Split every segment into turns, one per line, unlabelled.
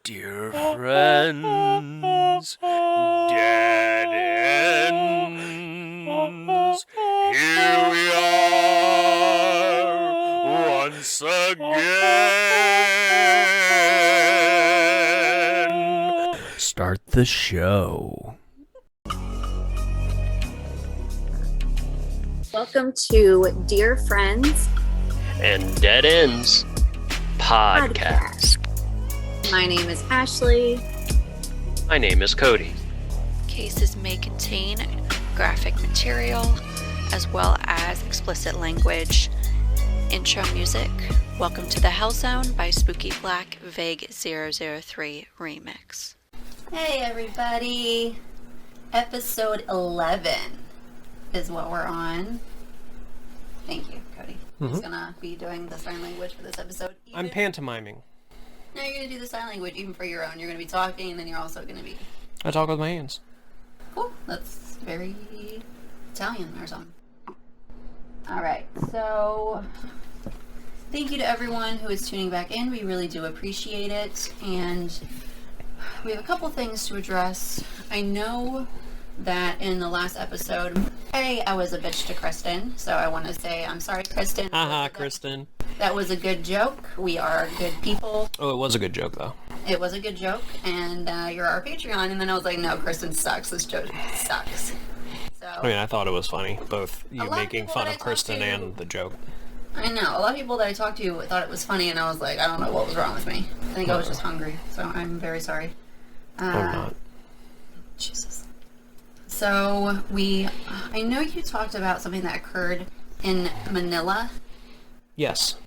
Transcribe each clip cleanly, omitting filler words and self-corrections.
Dear friends, dead ends, here we are once again. Start the show.
Welcome to Dear Friends
and Dead Ends podcast.
My name is Ashley.
My name is Cody.
Cases may contain graphic material as well as explicit language. Intro music, Welcome to the Hell Zone by Spooky Black Vague 003 Remix.
Hey everybody, episode 11 is what we're on. Thank you, Cody. Who's gonna be doing the sign language for this episode?
I'm pantomiming.
No, you're gonna do the sign language even for your own. You're gonna be talking, and then you're also gonna be...
I talk with my hands.
Cool. That's very Italian or something. Alright, so... thank you to everyone who is tuning back in. We really do appreciate it. And we have a couple things to address. I know that in the last episode, I was a bitch to Kristen, so I want to say I'm sorry, Kristen.
Haha, Kristen.
That was a good joke. We are good people.
Oh, it was a good joke, though. It
was a good joke, and you're our Patreon. And then I was like, no, Kristen sucks. This joke sucks. So,
I mean, I thought it was funny, both you making fun of Kristen and the joke.
I know. A lot of people that I talked to thought it was funny, and I was like, I don't know what was wrong with me. I think I was just hungry, so I'm very sorry.
I'm not.
Jesus. So, I know you talked about something that occurred in Manila.
Yes.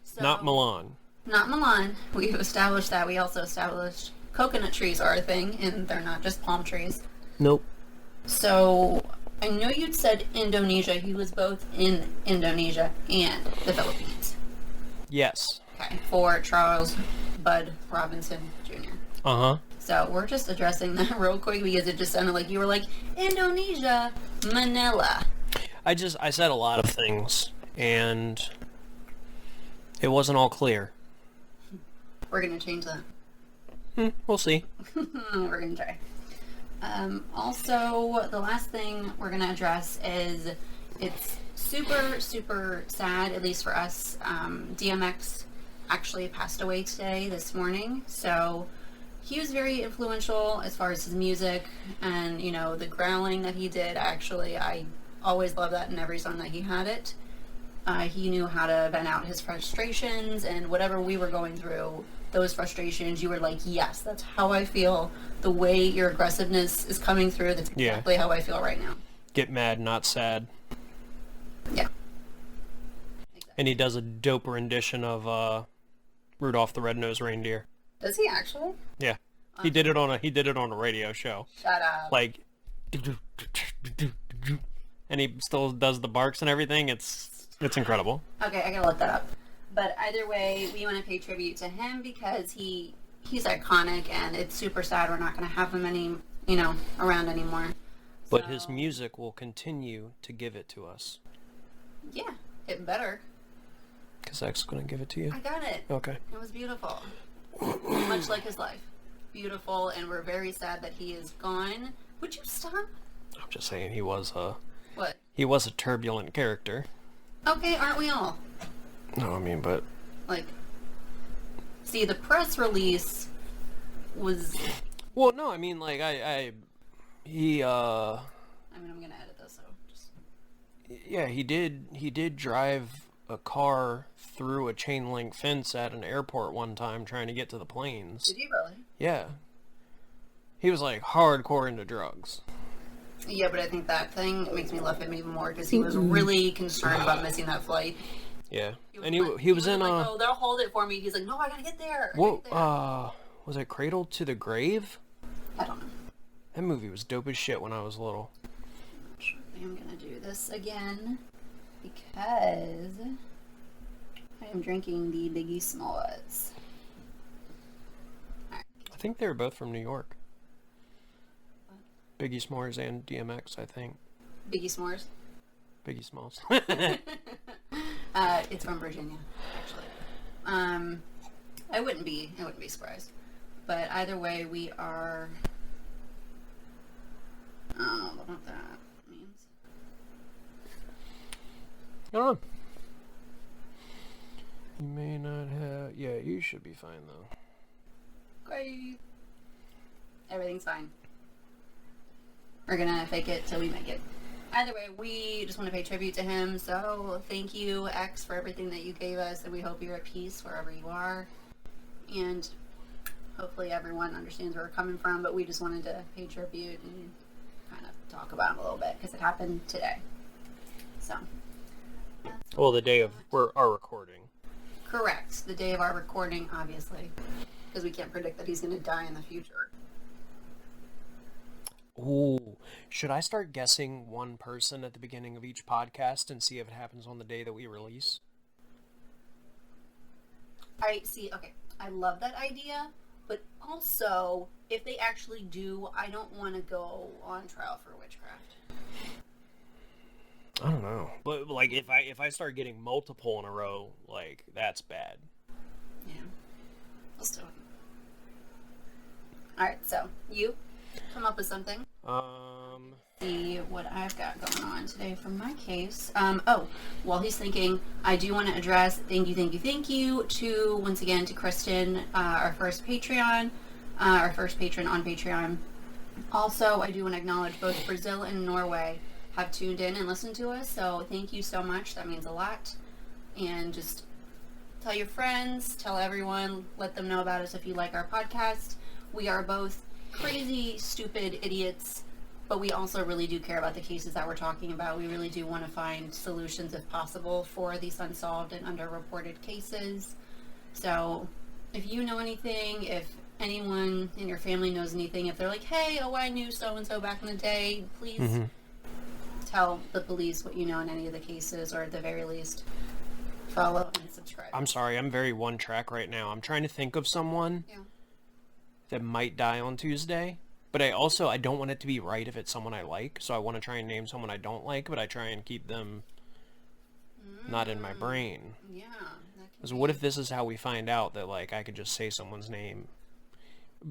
So, not Milan.
Not Milan. We've established that. We also established coconut trees are a thing, and they're not just palm trees.
Nope.
So, I know you'd said Indonesia. He was both in Indonesia and the Philippines.
Yes.
Okay, for Charles Bud Robinson Jr.
Uh-huh.
So we're just addressing that real quick because it just sounded like you were like, Indonesia, Manila.
I said a lot of things, and it wasn't all clear.
We're going to change that.
We'll see.
We're going to try. Also, the last thing we're going to address is it's super, super sad, at least for us. DMX actually passed away this morning, so... he was very influential as far as his music and, you know, the growling that he did. Actually, I always loved that in every song that he had it. He knew how to vent out his frustrations, and whatever we were going through, those frustrations, you were like, yes, that's how I feel. The way your aggressiveness is coming through, that's exactly how I feel right now.
Get mad, not sad.
Yeah.
Exactly. And he does a dope rendition of Rudolph the Red-Nosed Reindeer.
Does he actually?
Yeah. He did it on a radio show.
Shut up.
Like, and he still does the barks and everything. It's incredible.
Okay, I gotta look that up. But either way, we want to pay tribute to him because he's iconic, and it's super sad we're not gonna have him around anymore.
But his music will continue to give it to us.
Yeah, it better.
Because Zach's gonna give it to you.
I got it.
Okay.
It was beautiful. Much like his life. Beautiful, and we're very sad that he is gone. Would you stop?
I'm just saying he was
What?
He was a turbulent character.
Okay, aren't we all?
No, I mean, but...
like... see, the press release was...
well, no, I mean, like, he,
I mean, I'm gonna edit this, so just...
yeah, he did drive a car through a chain link fence at an airport one time trying to get to the planes.
Did you really?
Yeah. He was like hardcore into drugs.
Yeah, but I think that thing makes me love him even more because he was really concerned about missing that flight.
Yeah.
He was in like, oh, they'll hold it for me. He's like, no, I gotta get there.
Was it Cradle to the Grave?
I don't know.
That movie was dope as shit when I was little.
I'm gonna do this again because I am drinking the Biggie Smalls. Right.
I think they were both from New York. What? Biggie Smalls and DMX, I think.
Biggie S'mores?
Biggie Smalls.
It's from Virginia, actually. I wouldn't be surprised. But either way, we are... I don't know what that means.
I don't know. You may not have... Yeah, you should be fine, though.
Great. Everything's fine. We're gonna fake it till we make it. Either way, we just want to pay tribute to him, so thank you, X, for everything that you gave us, and we hope you're at peace wherever you are. And hopefully everyone understands where we're coming from, but we just wanted to pay tribute and kind of talk about him a little bit, because it happened today. So.
Well, the day of our recording.
Correct. The day of our recording, obviously. Because we can't predict that he's going to die in the future.
Ooh, should I start guessing one person at the beginning of each podcast and see if it happens on the day that we release?
Okay, I love that idea, but also, if they actually do, I don't want to go on trial for witchcraft.
I don't know. But, like, if I start getting multiple in a row, like, that's bad.
Yeah. Let's do it. Alright, so, you come up with something. See what I've got going on today for my case. While he's thinking, I do want to address thank you to, once again, to Kristen, our first patron on Patreon. Also, I do want to acknowledge both Brazil and Norway have tuned in and listened to us, so thank you so much. That means a lot. And just tell your friends, tell everyone, let them know about us if you like our podcast. We are both crazy, stupid idiots, but we also really do care about the cases that we're talking about. We really do want to find solutions, if possible, for these unsolved and underreported cases. So if you know anything, if anyone in your family knows anything, if they're like, hey, I knew so-and-so back in the day, please tell the police what you know in any of the cases, or at the very least, follow and subscribe.
I'm sorry, I'm very one track right now. I'm trying to think of someone that might die on Tuesday, but I don't want it to be right if it's someone I like, so I want to try and name someone I don't like, but I try and keep them not in my brain.
Yeah.
So what if this is how we find out that, like, I could just say someone's name?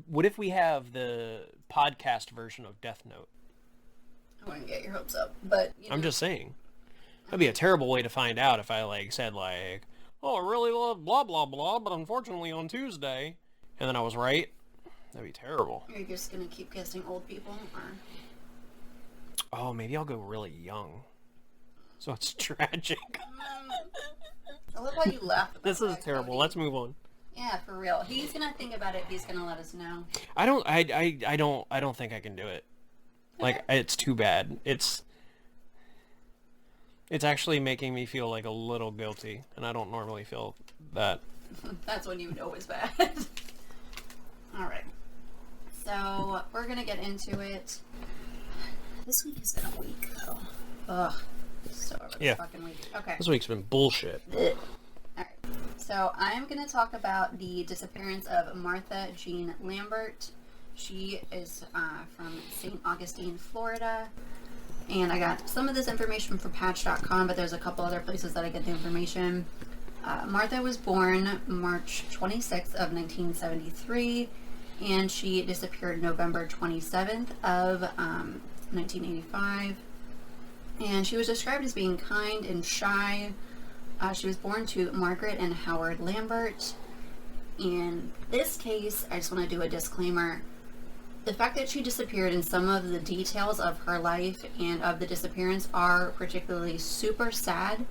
What if we have the podcast version of Death Note?
I wouldn't get your hopes up, but
I'm just saying. That'd be a terrible way to find out if I, like, said, like, oh, I really love blah, blah, blah, but unfortunately on Tuesday, and then I was right. That'd be terrible.
You're just gonna keep guessing old people, or...
Oh, maybe I'll go really young. So it's tragic.
I love how you laugh about
This is
that,
terrible.
Cody.
Let's move on.
Yeah, for real. He's gonna think about it. He's gonna let us know.
I don't think I can do it. Like, it's too bad. It's actually making me feel like a little guilty, and I don't normally feel that.
That's when you know it's bad. Alright. So, we're gonna get into it. This week has been a week, though. Ugh. So over this fucking week. Okay.
This week's been bullshit.
Alright. So, I'm gonna talk about the disappearance of Martha Jean Lambert. She is from St. Augustine, Florida. And I got some of this information from Patch.com, but there's a couple other places that I get the information. Martha was born March 26th of 1973, and she disappeared November 27th of 1985. And she was described as being kind and shy. She was born to Margaret and Howard Lambert. In this case, I just want to do a disclaimer. The fact that she disappeared and some of the details of her life and of the disappearance are particularly super sad.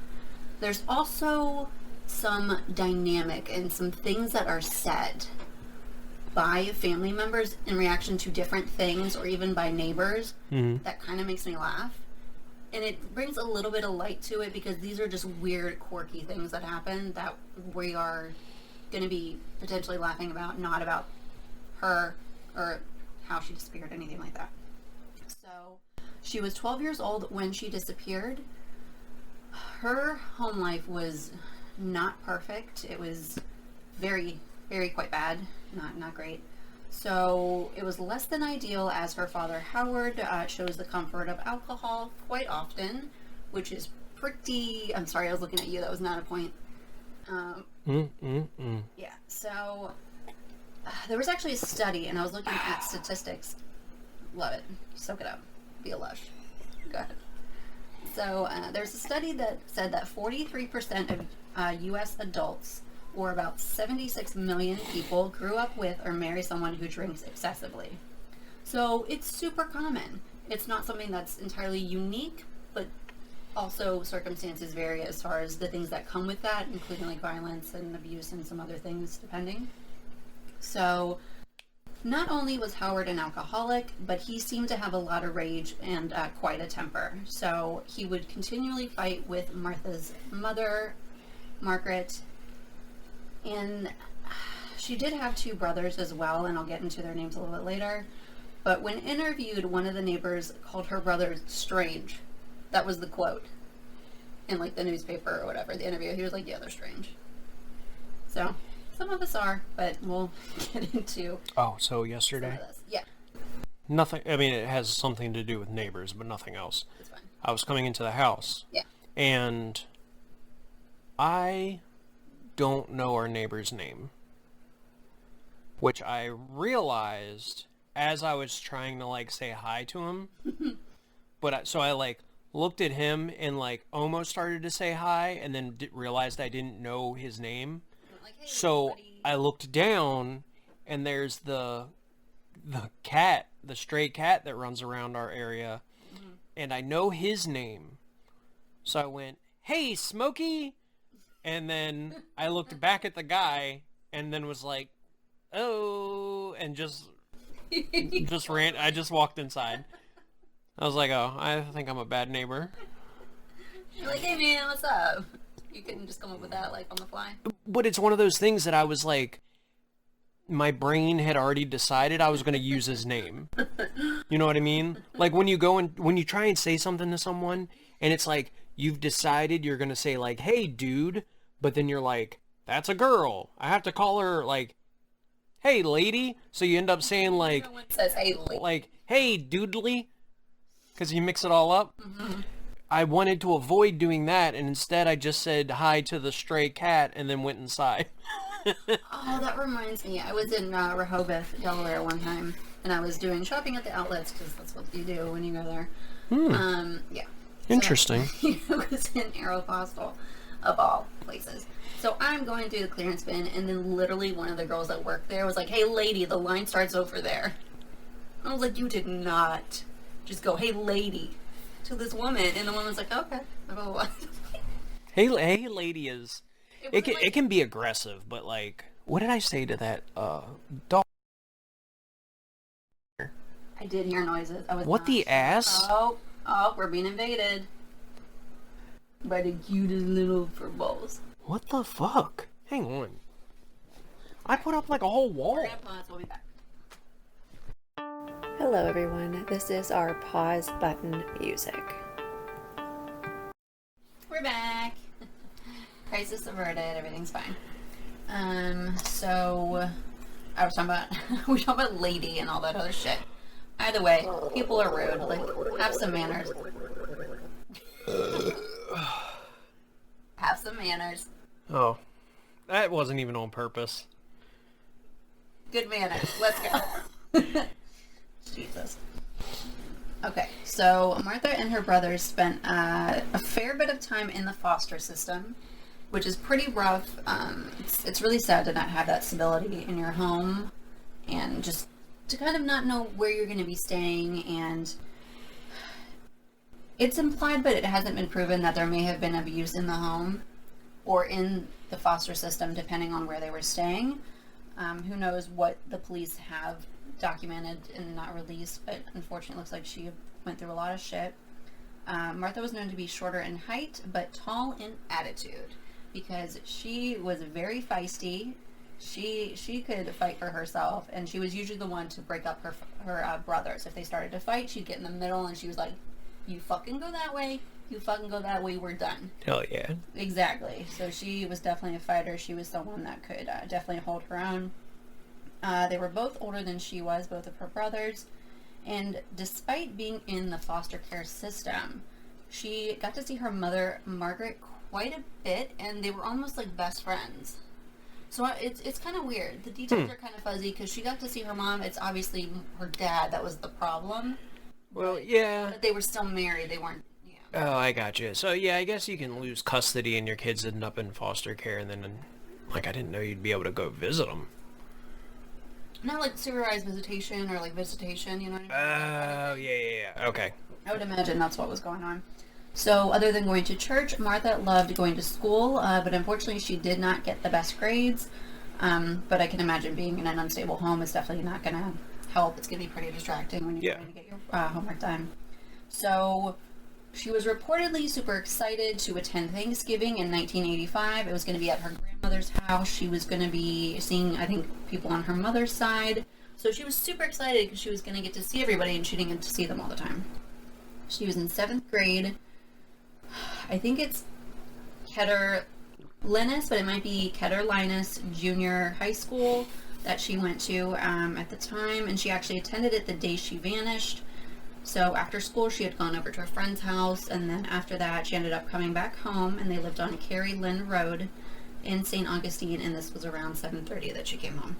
There's also some dynamic and some things that are said by family members in reaction to different things, or even by neighbors, that kind of makes me laugh. And it brings a little bit of light to it, because these are just weird, quirky things that happen that we are going to be potentially laughing about, not about her or how she disappeared, anything like that. So, she was 12 years old when she disappeared. Her home life was not perfect. It was very, very quite bad. Not great. So, it was less than ideal, as her father, Howard, shows the comfort of alcohol quite often, which is pretty... I'm sorry, I was looking at you. That was not a point. Yeah, so... there was actually a study, and I was looking at statistics. Love it. Soak it up. Be a lush. Go ahead. So there's a study that said that 43% of U.S. adults, or about 76 million people, grew up with or marry someone who drinks excessively. So it's super common. It's not something that's entirely unique, but also circumstances vary as far as the things that come with that, including like violence and abuse and some other things depending. So not only was Howard an alcoholic, but he seemed to have a lot of rage and quite a temper. So he would continually fight with Martha's mother, Margaret, and she did have two brothers as well, and I'll get into their names a little bit later. But when interviewed, one of the neighbors called her brother strange. That was the quote in like the newspaper or whatever, the interview. He was like, yeah, they're strange. So some of us are, but we'll get into
so yesterday?
some of this. Yeah.
Nothing, I mean, it has something to do with neighbors, but nothing else.
It's fine.
I was coming into the house.
Yeah.
And I don't know our neighbor's name, which I realized as I was trying to like say hi to him. So I like looked at him and like almost started to say hi, and then realized I didn't know his name.
Like, hey,
So
buddy.
I looked down, and there's the cat, the stray cat that runs around our area, and I know his name. So I went, "Hey, Smokey," and then I looked back at the guy, and then was like, "Oh," and just ran. I just walked inside. I was like, "Oh, I think I'm a bad neighbor."
You're like, hey man, what's up? You couldn't just come up with that like on the fly.
But it's one of those things that I was like, my brain had already decided I was going to use his name. You know what I mean? Like when you go and when you try and say something to someone, and it's like you've decided you're going to say like, "Hey, dude," but then you're like, "That's a girl. I have to call her like, hey, lady." So you end up saying like,
No one says, hey,
like, "Hey, doodly," because you mix it all up.
Mm-hmm.
I wanted to avoid doing that, and instead I just said hi to the stray cat and then went inside.
Oh, that reminds me. I was in Rehoboth, Delaware one time, and I was doing shopping at the outlets because that's what you do when you go there. Yeah.
Interesting.
So, it was in Aeropostale, of all places. So I'm going through the clearance bin, and then literally one of the girls that worked there was like, "Hey, lady, the line starts over there." I was like, you did not just go, "Hey, lady," to this woman, and the woman's like, "Okay." I go, "What?"
Hey, lady is... It can be aggressive, but like, what did I say to that dog?
I did hear noises. I was
What
not
the
sure.
ass?
Oh, we're being invaded by the cutest little furballs.
What the fuck? Hang on. I put up like a whole wall.
We're gonna pause. We'll be back.
Hello everyone, this is our pause button music.
We're back. Crisis averted. Everything's fine. So I was talking about we talking about lady and all that other shit. Either way, people are rude. Like, have some manners. Have some manners.
Oh, that wasn't even on purpose.
Good manners. Let's go. Jesus. Okay, so Martha and her brothers spent a fair bit of time in the foster system, which is pretty rough. It's really sad to not have that stability in your home, and just to kind of not know where you're going to be staying. And it's implied, but it hasn't been proven, that there may have been abuse in the home or in the foster system, depending on where they were staying. Who knows what the police have documented and not released, but unfortunately it looks like she went through a lot of shit. Martha was known to be shorter in height, but tall in attitude, because she was very feisty. She could fight for herself, and she was usually the one to break up her brothers. If they started to fight, she'd get in the middle, and she was like, "You fucking go that way, you fucking go that way, we're done."
Hell yeah.
Exactly. So she was definitely a fighter. She was someone that could definitely hold her own. They were both older than she was, both of her brothers. And despite being in the foster care system, she got to see her mother, Margaret, quite a bit, and they were almost like best friends. So it's kind of weird. The details are kind of fuzzy because she got to see her mom. It's obviously her dad that was the problem.
Well, yeah.
But they were still married. They weren't. Yeah.
Oh, I got you. So, yeah, I guess you can lose custody and your kids end up in foster care, and then, like, I didn't know you'd be able to go visit them.
Not like supervised visitation or like visitation, you know what I mean?
Oh, yeah. Okay.
I would imagine that's what was going on. So, other than going to church, Martha loved going to school, but unfortunately she did not get the best grades. But I can imagine being in an unstable home is definitely not going to help. It's going to be pretty distracting when you're trying to get your homework done. So, she was reportedly super excited to attend Thanksgiving in 1985. It was going to be at her grandmother's house. She was going to be seeing, I think, people on her mother's side. So she was super excited because she was going to get to see everybody, and she didn't get to see them all the time. She was in 7th grade. I think it's Ketter Linus, but it might be Ketter Linus Junior High School that she went to at the time, and she actually attended it the day she vanished. So after school, she had gone over to her friend's house, and then after that, she ended up coming back home, and they lived on Carey Lynn Road in St. Augustine, and this was around 7:30 that she came home.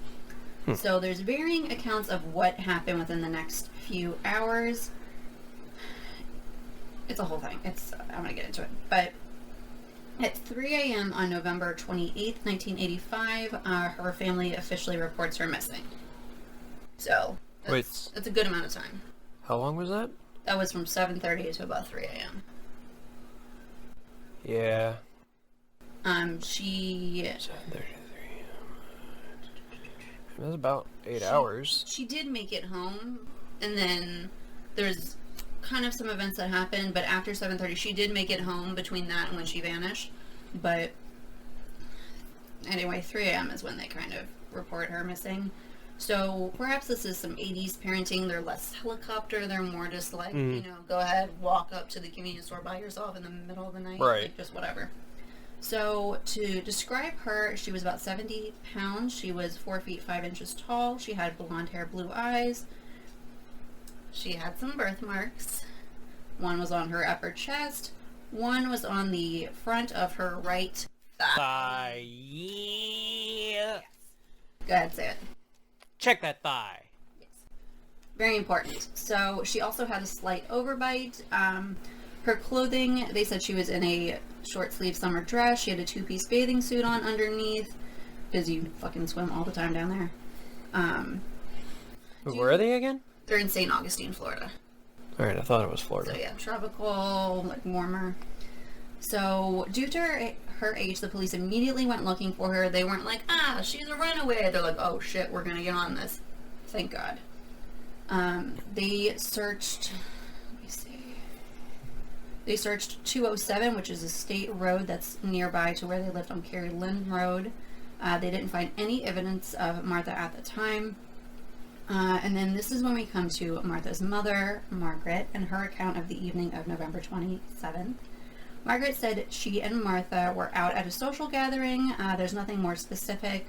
So there's varying accounts of what happened within the next few hours. It's a whole thing. I'm going to get into it. But at 3 a.m. on November 28th, 1985, her family officially reports her missing. So that's a good amount of time.
How long was that?
That was from 7:30 to about 3 a.m.
Yeah.
She...
7:30 to 3 a.m. That was about 8 hours.
She did make it home, and then there's kind of some events that happened, but after 7:30 she did make it home between that and when she vanished. But anyway, 3 a.m. is when they kind of report her missing. So perhaps this is some 80s parenting. They're less helicopter. They're more just like, go ahead, walk up to the convenience store by yourself in the middle of the night.
Right.
Like, just whatever. So to describe her, she was about 70 pounds. She was 4 feet 5 inches tall. She had blonde hair, blue eyes. She had some birthmarks. One was on her upper chest. One was on the front of her right thigh.
Yeah.
Go ahead, say it.
Check that thigh.
Yes. Very important. So she also had a slight overbite. Her clothing, they said she was in a short sleeve summer dress. She had a 2-piece bathing suit on underneath, because you fucking swim all the time down there.
Where are they again?
They're in St. Augustine, Florida.
Alright, I thought it was Florida.
So yeah, tropical, like warmer. So due to her age, the police immediately went looking for her. They weren't like, she's a runaway. They're like, oh shit, we're gonna get on this. Thank God. They searched, let me see. They searched 207, which is a state road that's nearby to where they lived on Carey Lynn Road. They didn't find any evidence of Martha at the time. And then this is when we come to Martha's mother, Margaret, and her account of the evening of November 27th. Margaret said she and Martha were out at a social gathering. There's nothing more specific,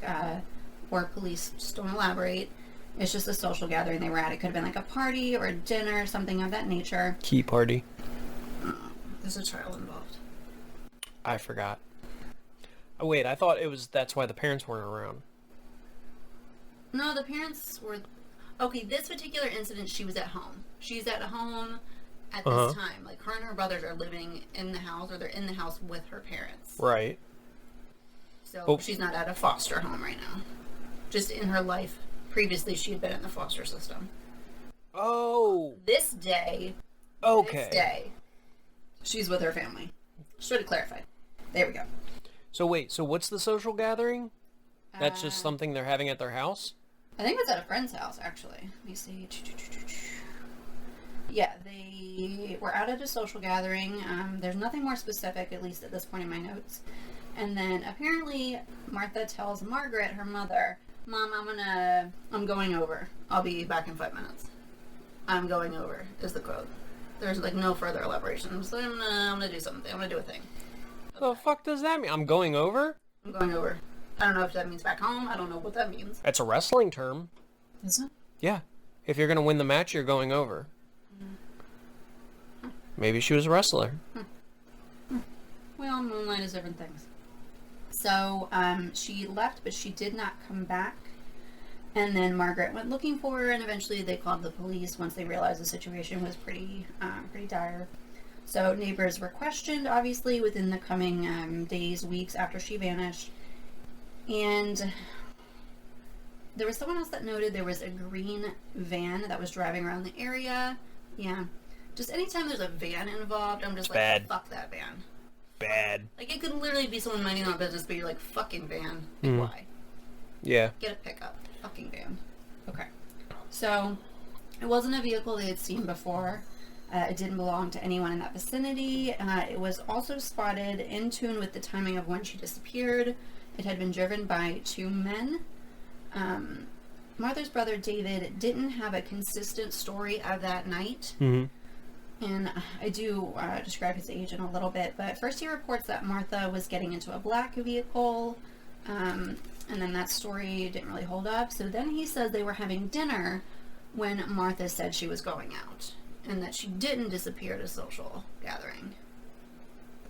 or police just don't elaborate. It's just a social gathering they were at. It could have been like a party or a dinner, something of that nature.
Key party.
There's a child involved.
I forgot. Oh, wait, I thought that's why the parents weren't around.
No, the parents were... Okay, this particular incident, she was at home. She's at home at this time. Like, her and her brothers are living in the house, or they're in the house with her parents.
Right.
So she's not at a foster home right now. Just in her life. Previously, she had been in the foster system.
Oh.
This day...
Okay.
This day, she's with her family. Should have clarified. There we go.
So wait, so what's the social gathering? That's just something they're having at their house?
I think it's at a friend's house, actually. Let me see. Yeah, they were out at a social gathering. There's nothing more specific, at least at this point in my notes. And then apparently Martha tells Margaret, her mother, Mom, I'm going over. I'll be back in 5 minutes. I'm going over, is the quote. There's like no further elaboration. So I'm gonna do something. I'm gonna do a thing.
The fuck does that mean? I'm going over?
I'm going over. I don't know if that means back home. I don't know what that means.
That's a wrestling term.
Is it?
Yeah. If you're gonna win the match, you're going over. Maybe she was a wrestler.
Well, moonlight is different things. So she left, but she did not come back. And then Margaret went looking for her, and eventually they called the police once they realized the situation was pretty dire. So neighbors were questioned, obviously, within the coming days, weeks after she vanished. And there was someone else that noted there was a green van that was driving around the area. Yeah. Just anytime there's a van involved, I'm just like,
bad.
Fuck that van.
Bad.
Like, it could literally be someone minding their own business, but you're like, fucking van. Like, why?
Yeah.
Get a pickup. Fucking van. Okay. So, it wasn't a vehicle they had seen before. It didn't belong to anyone in that vicinity. It was also spotted in tune with the timing of when she disappeared. It had been driven by two men. Martha's brother David didn't have a consistent story of that night.
Mm-hmm.
And I do describe his age in a little bit. But first he reports that Martha was getting into a black vehicle. And then that story didn't really hold up. So then he says they were having dinner when Martha said she was going out. And that she didn't disappear at a social gathering.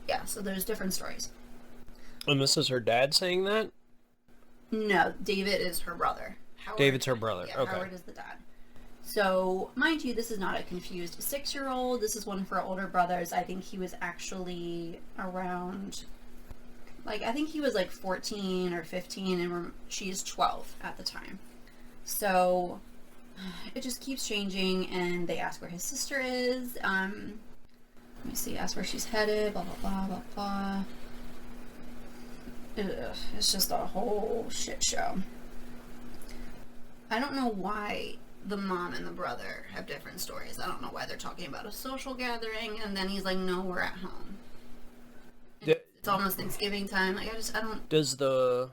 Yeah, so there's different stories.
And this is her dad saying that?
No, David is her brother. Howard,
David's her brother.
Yeah,
Okay.
Howard is the dad. So, mind you, this is not a confused 6-year-old. This is one for older brothers. I think he was actually around, like, I think he was like 14 or 15, and she's 12 at the time. So, it just keeps changing, and they ask where his sister is. Let me see, ask where she's headed, blah, blah, blah, blah, blah. Ugh, it's just a whole shit show. I don't know why the mom and the brother have different stories. I don't know why they're talking about a social gathering, and then he's like, no, we're at home. It's almost Thanksgiving time. Like, I don't... Does the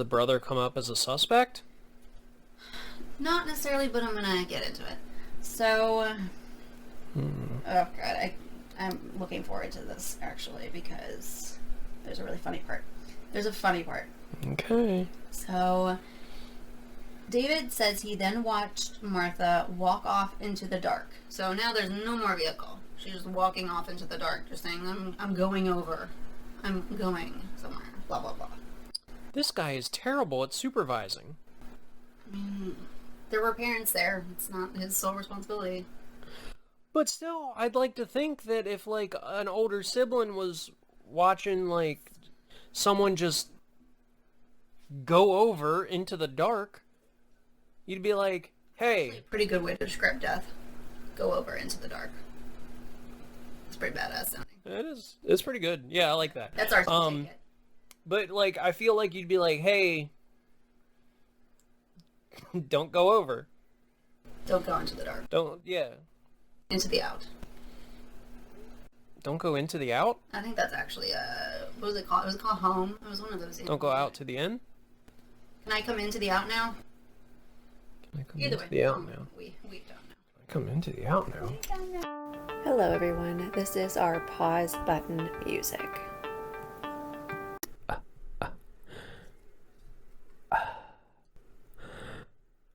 brother come up as a suspect?
Not necessarily, but I'm gonna get into it. So... Oh, God. I'm looking forward to this, actually, because there's a really funny part. There's a funny part.
Okay.
So... David says he then watched Martha walk off into the dark. So now there's no more vehicle. She's just walking off into the dark, just saying, I'm going over. I'm going somewhere. Blah, blah, blah.
This guy is terrible at supervising.
I mean, there were parents there. It's not his sole responsibility.
But still, I'd like to think that if, like, an older sibling was watching, like, someone just go over into the dark, you'd be like, hey.
Pretty good way to describe death. Go over into the dark. It's pretty badass sounding.
It is. It's pretty good. Yeah, I like that.
That's our take it.
But, like, I feel like you'd be like, hey, don't go over.
Don't go into the dark.
Yeah.
Into the out.
Don't go into the out?
I think that's actually, what was it called? It was called Home. It was one of those.
Don't go out to the in?
Can I come into the out now?
Can I come
Either
into
way,
the out now?
We don't know.
Can I come into the out now?
Hello, everyone. This is our pause button music.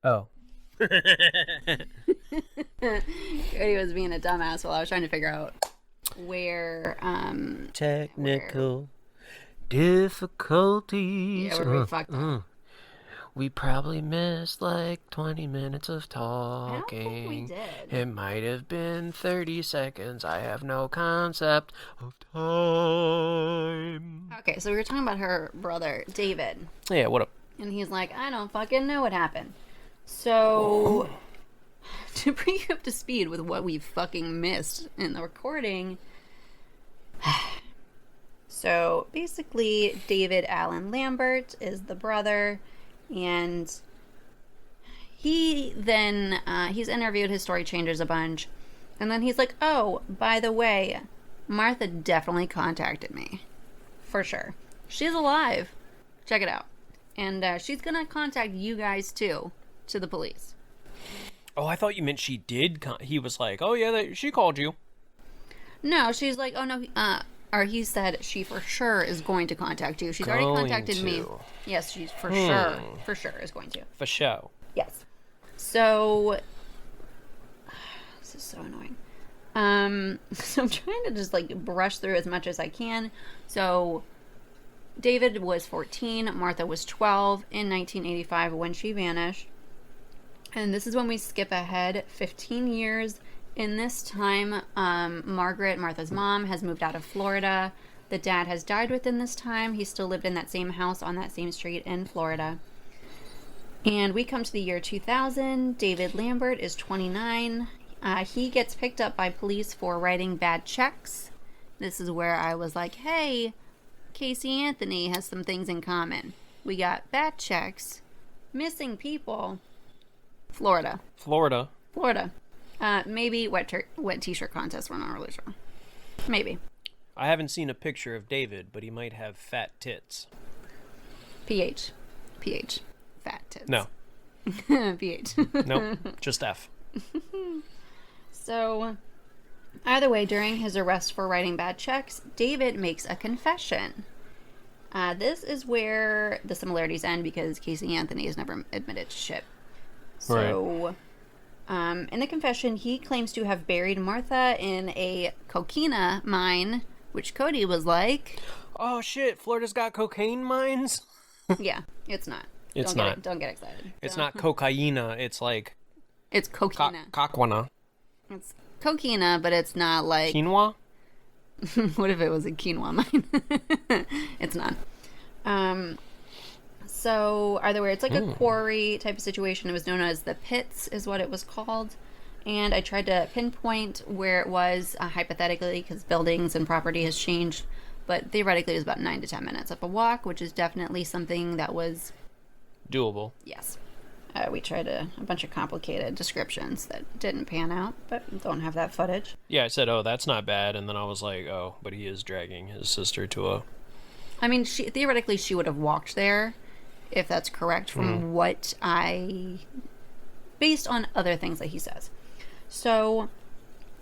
Oh.
Cody was being a dumbass while I was trying to figure out where,
Technical difficulties.
Yeah, where we fucked up.
We probably missed like 20 minutes of talking.
I don't think we did.
It might have been 30 seconds. I have no concept of time.
Okay, so we were talking about her brother, David.
Yeah, what up?
And he's like, I don't fucking know what happened. So, to bring you up to speed with what we fucking missed in the recording. So, basically, David Allen Lambert is the brother. And he then, he's interviewed, his story changes a bunch. And then he's like, oh, by the way, Martha definitely contacted me. For sure. She's alive. Check it out. And she's going to contact you guys, too, to the police.
Oh, I thought you meant she did. He was like, oh, yeah, she called you.
No, she's like, oh, no, or he said she for sure is going to contact you. She's already contacted me. Yes, she's for sure is going to.
For sure.
Yes. So, this is so annoying. So I'm trying to just like brush through as much as I can. So, David was 14, Martha was 12 in 1985 when she vanished. And this is when we skip ahead 15 years. In this time, Margaret, Martha's mom, has moved out of Florida. The dad has died within this time. He still lived in that same house on that same street in Florida. And we come to the year 2000. David Lambert is 29. He gets picked up by police for writing bad checks. This is where I was like, hey, Casey Anthony has some things in common. We got bad checks, missing people, Florida. Maybe wet t-shirt contest. We're not really sure. Maybe.
I haven't seen a picture of David, but he might have fat tits.
PH. Fat tits.
No.
PH.
Nope. Just F.
So, either way, during his arrest for writing bad checks, David makes a confession. This is where the similarities end because Casey Anthony has never admitted to shit. So, in the confession, he claims to have buried Martha in a coquina mine, which Cody was like,
oh shit, Florida's got cocaine mines?
Yeah, it's not.
It's
don't
not.
Don't get excited.
It's not cocaina, it's like...
It's coquina.
Coquina.
It's coquina, but it's not like...
Quinoa?
What if it was a quinoa mine? It's not. So, either way, it's like a quarry type of situation. It was known as the pits, is what it was called. And I tried to pinpoint where it was, hypothetically, because buildings and property has changed. But theoretically, it was about 9 to 10 minutes up a walk, which is definitely something that was...
doable.
Yes. We tried a bunch of complicated descriptions that didn't pan out, but don't have that footage.
Yeah, I said, oh, that's not bad. And then I was like, oh, but he is dragging his sister to a...
I mean, theoretically, she would have walked there, if that's correct, from what based on other things that he says. So,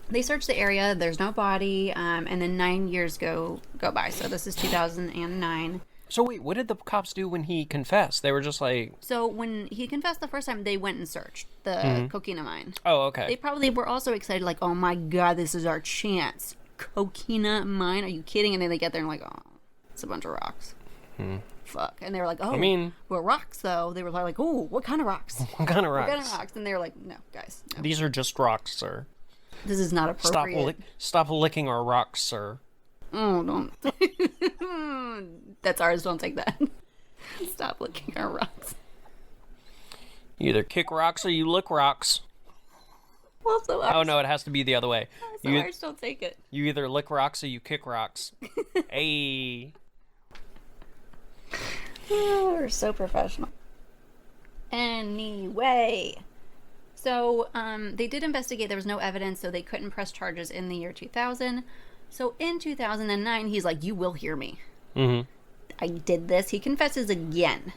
they search the area, there's no body, and then 9 years go by. So, this is 2009.
So, wait, what did the cops do when he confessed? They were just like...
So, when he confessed the first time, they went and searched the coquina mine.
Oh, okay.
They probably were also excited, like, oh my god, this is our chance. Coquina mine? Are you kidding? And then they get there and like, oh, it's a bunch of rocks. Fuck. And they were like, oh,
I mean...
well, rocks, though. They were like, oh, what kind of rocks?
What kind of rocks?
What kind of rocks? And they were like, no, guys, no.
These are just rocks, sir.
This is not appropriate.
Stop licking our rocks, sir.
Oh, don't. That's ours. Don't take that. Stop licking our rocks.
You either kick rocks or you lick rocks.
Well, so ours.
Oh, no, it has to be the other way.
So ours don't take it.
You either lick rocks or you kick rocks. Hey.
Oh, we're so professional. Anyway. So, they did investigate. There was no evidence, so they couldn't press charges in the year 2000. So, in 2009, he's like, you will hear me.
Mm-hmm.
I did this. He confesses again.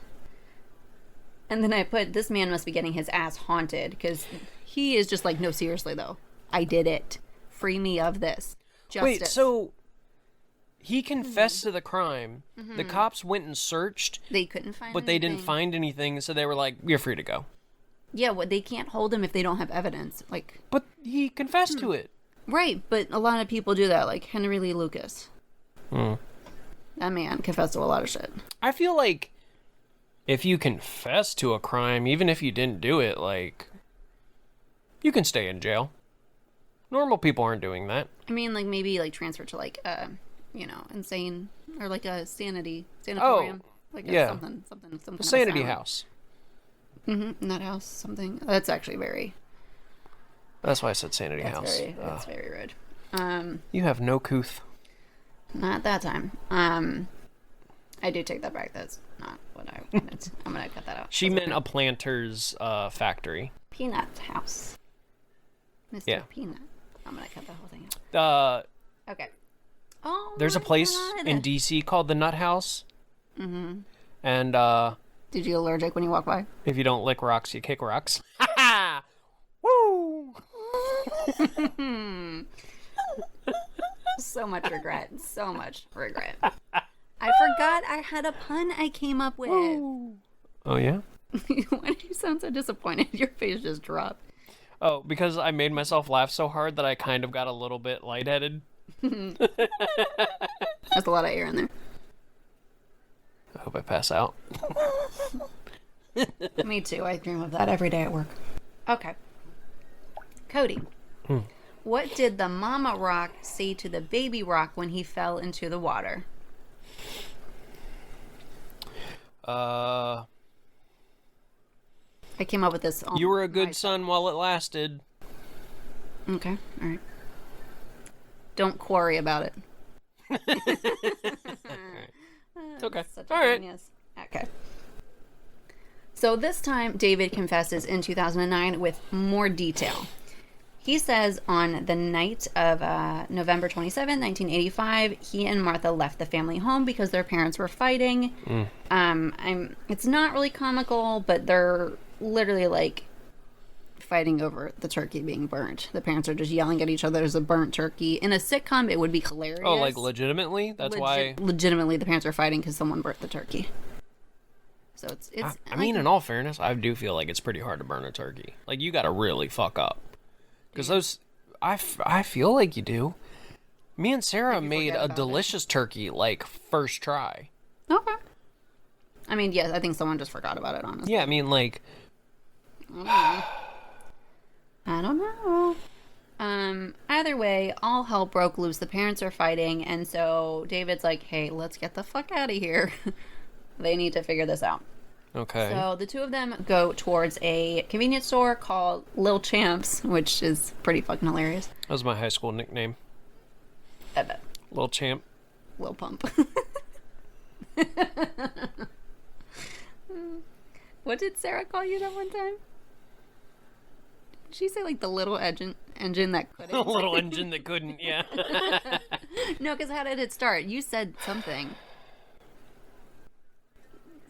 And then I put, this man must be getting his ass haunted, because he is just like, no, seriously, though. I did it. Free me of this. Justice.
Wait, so he confessed to the crime. The cops went and searched.
They couldn't find
But they didn't find anything, so they were like, you're free to go.
Yeah, well, they can't hold him if they don't have evidence. Like,
But he confessed to it.
right, but a lot of people do that, like Henry Lee Lucas. That man confessed to a lot of shit.
I feel like if you confess to a crime, even if you didn't do it, like, you can stay in jail. Normal people aren't doing that.
I mean, like, maybe, like, transfer to, like, insane, or, like, a sanatorium. Like,
yeah.
something.
Sanity house.
Mm-hmm, nut house, something. That's actually very...
That's why I said sanity house.
That's very rude.
You have no couth.
Not that time. I do take that back. That's not what I wanted. I'm gonna cut that out.
She meant a planter's factory.
Peanut house. Mr.
Yeah.
Peanut. I'm gonna cut the whole thing out. Okay. Oh,
There's a place in DC called the Nut House. Mm-hmm. And
did you get allergic when you walk by?
if you don't lick rocks, you kick rocks. Ha ha! Woo!
So much regret. So much regret. I forgot I had a pun I came up with.
Oh, yeah?
Why do you sound so disappointed? Your face just dropped.
Oh, because I made myself laugh so hard that I kind of got a little bit lightheaded.
There's a lot of air in there.
I hope I pass out.
Me too. I dream of that every day at work. Okay. Cody. What did the mama rock say to the baby rock when he fell into the water?
Uh,
I came up with this.
You were a good son while it lasted.
Okay, all right. Don't quarry about it.
It's okay.
Such a
All right.
genius. Okay. So this time, David confesses in 2009 with more detail. He says on the night of November 27, 1985, he and Martha left the family home because their parents were fighting. It's not really comical, but they're literally like fighting over the turkey being burnt. The parents are just yelling at each other. There's a burnt turkey. In a sitcom, it would be hilarious.
Oh, like legitimately? That's why...
Legitimately, the parents are fighting because someone burnt the turkey. So it's
I mean, in all fairness, I do feel like it's pretty hard to burn a turkey. Like, you gotta really fuck up. Because those... I feel like you do. Me and Sarah made a delicious turkey, like, first try.
Okay. I mean, yes, I think someone just forgot about it, honestly.
Yeah, I mean, like...
I don't know. Either way, all hell broke loose. The parents are fighting, and so David's like, hey, let's get the fuck out of here. They need to figure this out.
Okay.
So the two of them go towards a convenience store called Lil Champs, which is pretty fucking hilarious.
That was my high school nickname.
I bet.
Lil Champ.
Lil Pump. What did Sarah call you that one time? Did she say like the little engine that couldn't?
The little engine that couldn't, yeah.
No, because how did it start? You said something.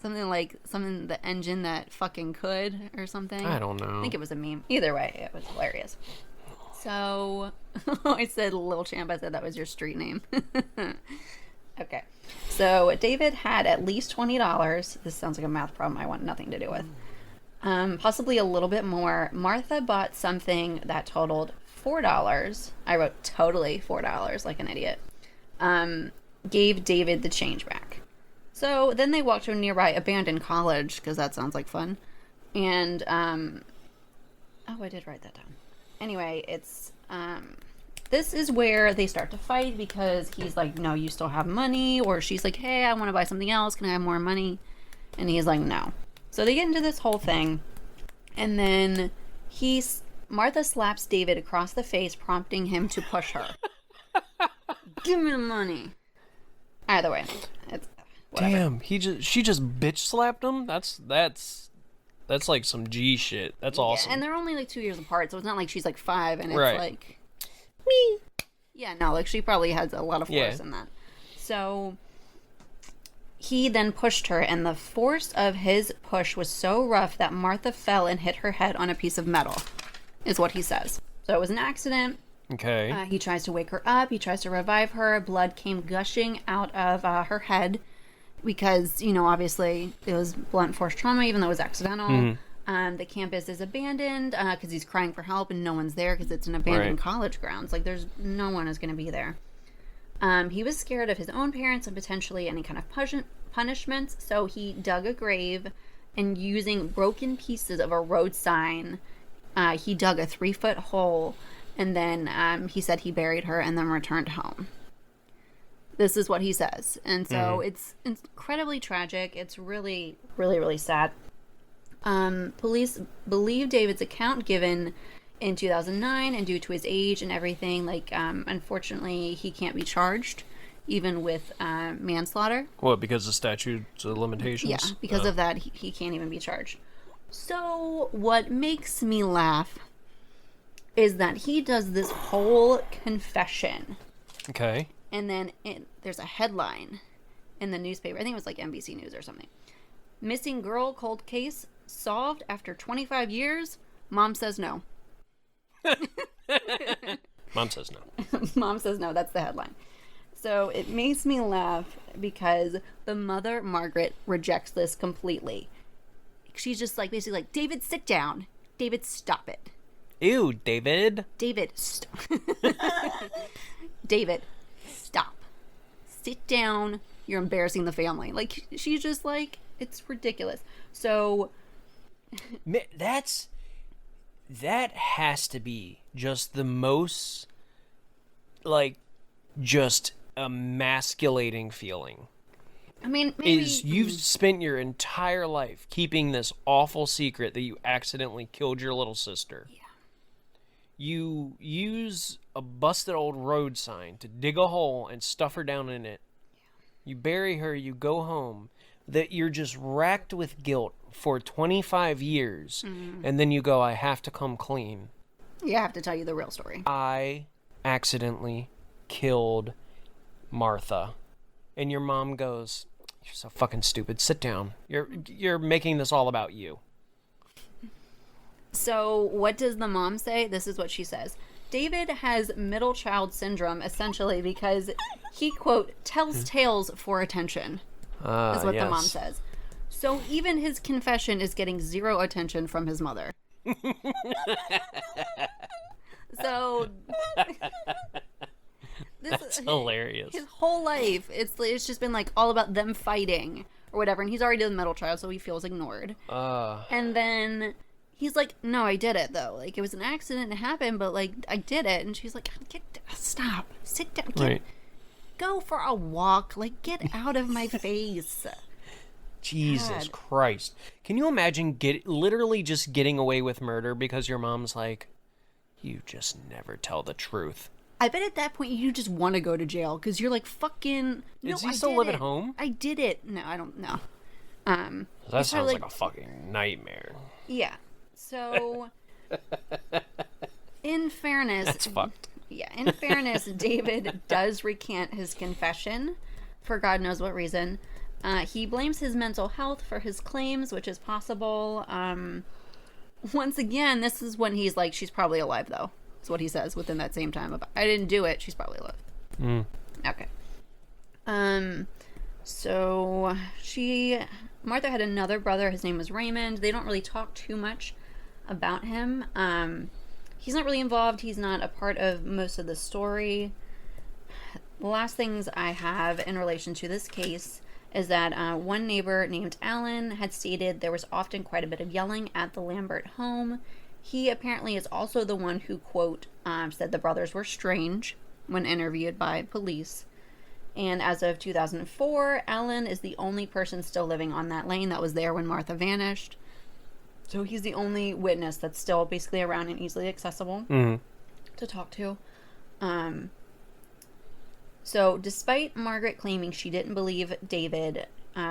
Something like the engine that fucking could or something.
I don't know.
I think it was a meme. Either way, it was hilarious. So I said Lil Champ. I said that was your street name. Okay. So David had at least $20. This sounds like a math problem I want nothing to do with. Possibly a little bit more. Martha bought something that totaled $4. I wrote totally $4 like an idiot. Gave David the change back. So then they walked to a nearby abandoned college, because that sounds like fun. And, oh, I did write that down. Anyway, it's, this is where they start to fight, because he's like, no, you still have money, or she's like, hey, I want to buy something else, can I have more money? And he's like, no. So they get into this whole thing, and then Martha slaps David across the face, prompting him to push her. Give me the money. Either way, it's whatever.
Damn, she just bitch slapped him? That's like some G shit. That's awesome.
Yeah, and they're only like 2 years apart, so it's not like she's like 5 and it's
right.
like me. Yeah, no, like she probably has a lot of force in that. So he then pushed her, and the force of his push was so rough that Martha fell and hit her head on a piece of metal, is what he says. So it was an accident.
Okay.
He tries to wake her up. He tries to revive her. Blood came gushing out of her head because, you know, obviously it was blunt force trauma, even though it was accidental. Mm-hmm. The campus is abandoned because he's crying for help and no one's there because it's an abandoned college grounds. Like, there's no one is going to be there. He was scared of his own parents and potentially any kind of punishments, so he dug a grave, and using broken pieces of a road sign, he dug a 3-foot hole, and then he said he buried her and then returned home. This is what he says. And so it's incredibly tragic. It's really, really, really sad. Police believe David's account given in 2009, and due to his age and everything, like, unfortunately, he can't be charged, even with manslaughter.
What, because of statutes of limitations?
Yeah, because of that, he can't even be charged. So what makes me laugh is that he does this whole confession.
Okay.
And then there's a headline in the newspaper. I think it was like NBC News or something. Missing girl cold case solved after 25 years. Mom says no.
Mom says no.
Mom says no. That's the headline. So it makes me laugh because the mother, Margaret, rejects this completely. She's just like, basically like, David, sit down. David, stop it.
Ew, David.
David, David, stop. Sit down. You're embarrassing the family. Like, she's just like, it's ridiculous. So
that has to be just the most, like, just emasculating feeling.
I mean, maybe
You've spent your entire life keeping this awful secret that you accidentally killed your little sister.
Yeah.
You use a busted old road sign to dig a hole and stuff her down in it. You bury her, you go home, that you're just racked with guilt for 25 years, and then you go, I have to come clean.
Yeah, I have to tell you the real story.
I accidentally killed Martha. And your mom goes, you're so fucking stupid. Sit down. You're making this all about you.
So what does the mom say? This is what she says. David has middle child syndrome, essentially, because he, quote, tells tales for attention, is what the mom says. So even his confession is getting zero attention from his mother. So
That's hilarious.
His whole life, it's just been like all about them fighting or whatever, and he's already the middle child, so he feels ignored. And then he's like, "No, I did it though. Like, it was an accident, it happened, but like I did it." And she's like, "Stop, sit down, go for a walk. Like, get out of my face."
Jesus
God.
Christ! Can you imagine literally just getting away with murder because your mom's like, "You just never tell the truth."
I bet at that point you just want to go to jail because you're like, fucking. No,
Does he still live at home?
I did it. No, I don't know.
That sounds like a fucking nightmare.
Yeah. So, in fairness,
That's fucked.
Yeah, in fairness, David does recant his confession for God knows what reason. He blames his mental health for his claims, which is possible. Once again, this is when he's like, she's probably alive, though. That's what he says within that same time. I didn't do it. She's probably alive. Okay. So Martha had another brother. His name was Raymond. They don't really talk too much about him. He's not really involved. He's not a part of most of the story. The last things I have in relation to this case is that one neighbor named Alan had stated there was often quite a bit of yelling at the Lambert home. He apparently is also the one who, quote, said the brothers were strange when interviewed by police. And as of 2004, Alan is the only person still living on that lane that was there when Martha vanished. So he's the only witness that's still basically around and easily accessible to talk to. So despite Margaret claiming she didn't believe David,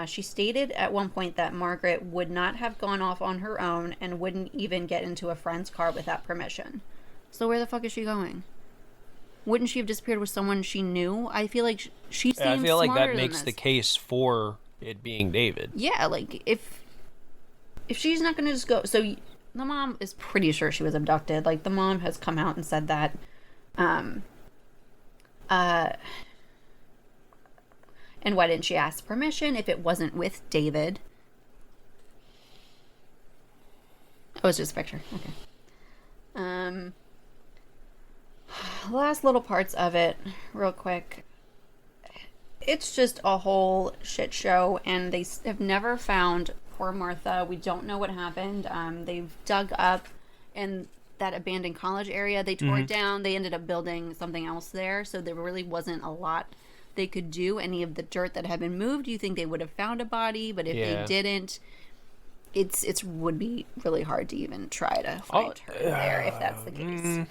she stated at one point that Margaret would not have gone off on her own and wouldn't even get into a friend's car without permission. So where the fuck is she going? Wouldn't she have disappeared with someone she knew? I feel like she seems
I feel like that makes
this.
the case for it being David.
Yeah, like if she's not going to just go. So the mom is pretty sure she was abducted. Like, the mom has come out and said that. And why didn't she ask permission if it wasn't with David? Oh, it's just a picture. Okay. Last little parts of it, real quick. It's just a whole shit show, and they have never found poor Martha. We don't know what happened. They've dug up in that abandoned college area. They tore it down. They ended up building something else there, so there really wasn't a lot they could do. Any of the dirt that had been moved, you think they would have found a body, but if they didn't, it would be really hard to even try to find her there if that's the case.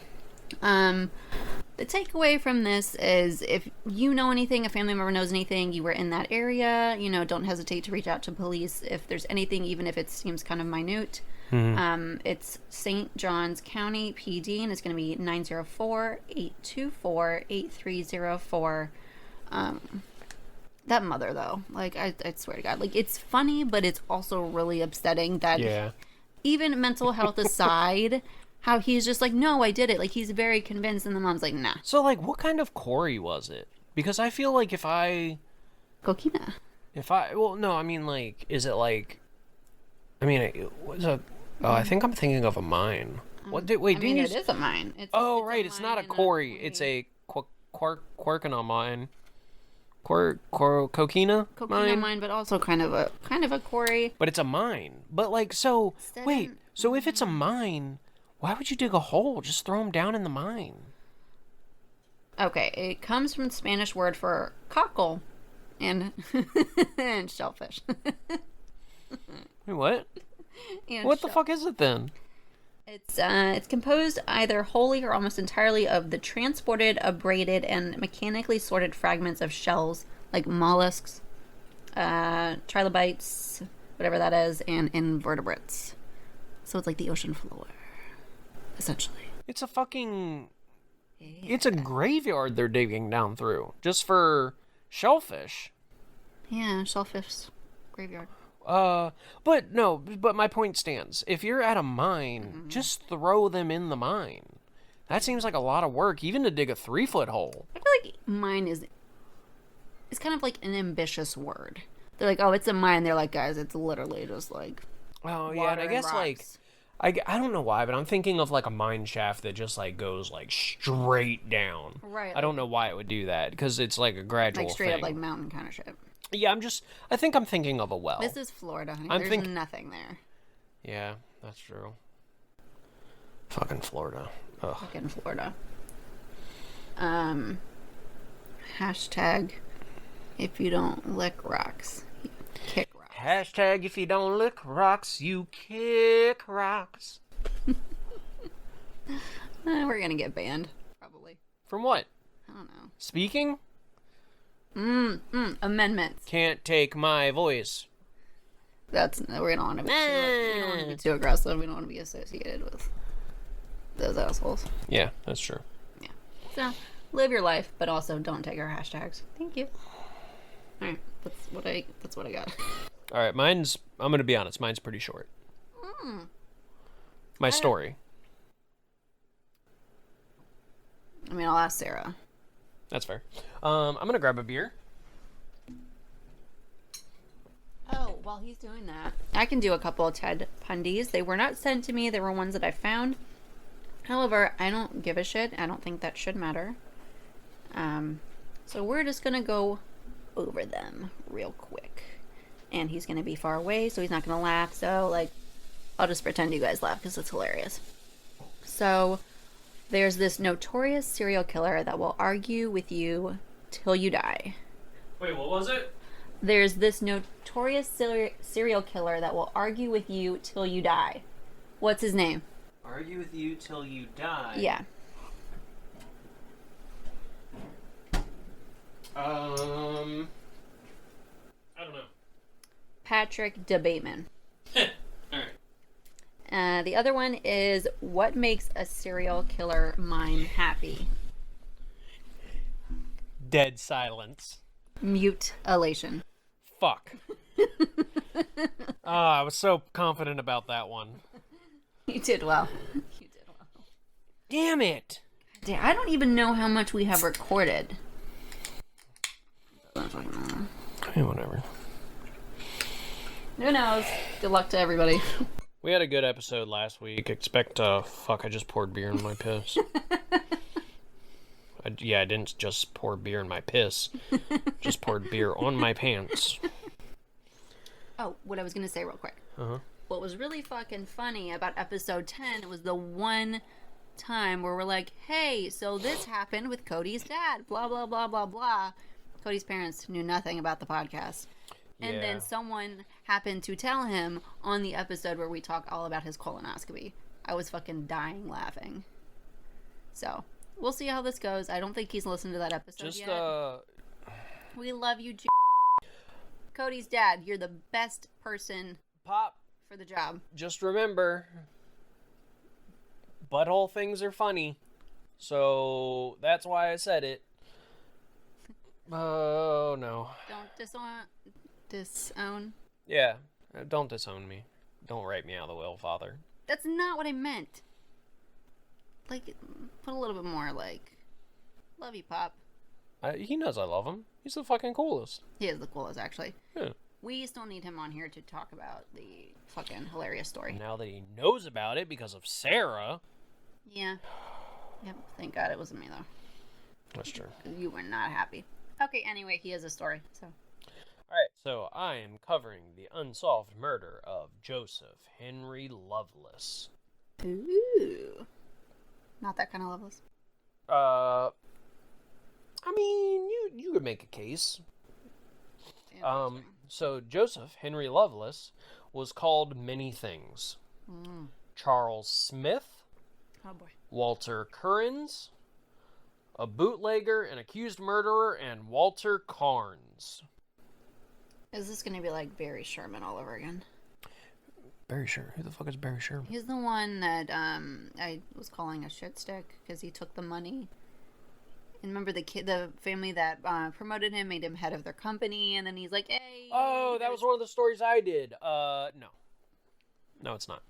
The takeaway from this is, if you know anything, a family member knows anything, you were in that area, don't hesitate to reach out to police if there's anything, even if it seems kind of minute. It's St. Johns County PD, and it's going to be 904-824-8304. That mother, though, like, I swear to God, like, it's funny, but it's also really upsetting that even mental health aside, how he's just like, no, I did it. Like, he's very convinced, and the mom's like, nah.
So, like, what kind of quarry was it? Because I feel like
Coquina.
well, no, I mean, like, is it like, I mean, I think I'm thinking of a mine. It
is a mine.
It's not a quarry. It's a quark Coquina
Coquina mine, but also kind of a quarry.
But it's a mine. But like, so wait, so if it's a mine, why would you dig a hole? Just throw them down in the mine.
Okay, it comes from the Spanish word for cockle and and shellfish.
Wait, what?
And
What the fuck is it then?
It's composed either wholly or almost entirely of the transported, abraded, and mechanically sorted fragments of shells like mollusks, trilobites, whatever that is, and invertebrates. So it's like the ocean floor, essentially.
It's a fucking... It's a graveyard they're digging down through. Just for shellfish.
Yeah, shellfish graveyard.
But my point stands. If you're at a mine, just throw them in the mine. That seems like a lot of work, even to dig a 3-foot hole.
I feel like mine is... It's kind of like an ambitious word. They're like, oh, it's a mine. They're like, guys, it's literally just like...
Oh, yeah, and I guess, like... I don't know why, but I'm thinking of, like, a mine shaft that just, like, goes, like, straight down.
Right.
I don't know why it would do that, because it's, like, a gradual
like straight
thing.
up, like, mountain kind of shit.
Yeah, I think I'm thinking of a well.
This is Florida, honey. There's nothing there.
Yeah, that's true. Fucking Florida. Ugh.
Fucking Florida. Hashtag, if you don't lick rocks, you kick rocks.
Hashtag, if you don't lick rocks, you kick rocks.
We're gonna get banned, probably.
From what?
I don't know.
Speaking?
Amendments.
Can't take my voice.
We don't want to be too aggressive. We don't want to be associated with those assholes.
Yeah, that's true.
Yeah. So live your life, but also don't take our hashtags. Thank you. All right, that's what I got.
All right, I'm gonna be honest. Mine's pretty short. My story.
I mean, I'll ask Sarah.
That's fair. I'm gonna grab a beer.
Oh, while he's doing that, I can do a couple of Ted Bundy's. They were not sent to me. They were ones that I found. However, I don't give a shit. I don't think that should matter. So we're just gonna go over them real quick. And he's gonna be far away, so he's not gonna laugh. So, like, I'll just pretend you guys laugh because it's hilarious. So, there's this notorious serial killer that will argue with you till you die.
Wait, what was it?
There's this notorious serial killer that will argue with you till you die. What's his name?
Argue with you till you die?
Yeah.
I don't know.
Patrick DeBateman.
Alright.
The other one is, what makes a serial killer mind happy?
Dead silence.
Mutilation.
Fuck. I was so confident about that one.
You did well. You did well.
Damn it.
Damn, I don't even know how much we have recorded.
Hey, whatever.
Who knows? Good luck to everybody.
We had a good episode last week. Expect, fuck, I just poured beer in my piss. I didn't just pour beer in my piss. Just poured beer on my pants.
Oh, what I was going to say real quick.
Uh-huh.
What was really fucking funny about episode 10 was the one time where we're like, hey, so this happened with Cody's dad, blah, blah, blah, blah, blah. Cody's parents knew nothing about the podcast. And then someone happened to tell him on the episode where we talk all about his colonoscopy. I was fucking dying laughing. So, we'll see how this goes. I don't think he's listened to that episode yet. We love you, Cody's dad. You're the best person
Pop,
for the job.
just remember, butthole things are funny. So, that's why I said it. Oh, no.
Don't disown.
Yeah, don't disown me. Don't write me out of the will, Father.
That's not what I meant. Like, put a little bit more, like, love you, Pop.
He knows I love him. He's the fucking coolest.
He is the coolest, actually.
Yeah.
We still need him on here to talk about the fucking hilarious story.
Now that he knows about it because of Sarah.
Yeah. Yep, thank God it wasn't me, though.
That's true.
You were not happy. Okay, anyway, he has a story, so.
Alright, so I am covering the unsolved murder of Joseph Henry Loveless.
Ooh. Not that kind of Loveless.
I mean, you could make a case. So Joseph Henry Loveless was called many things. Charles Smith.
Oh boy.
Walter Currens. A bootlegger, an accused murderer, and Walter Carnes.
Is this going to be like Barry Sherman all over again?
Barry Sherman? Who the fuck is Barry Sherman?
He's the one that I was calling a shit stick because he took the money. And remember the family that promoted him, made him head of their company, and then he's like, hey.
Oh, that was one of the stories I did. No. No, it's not.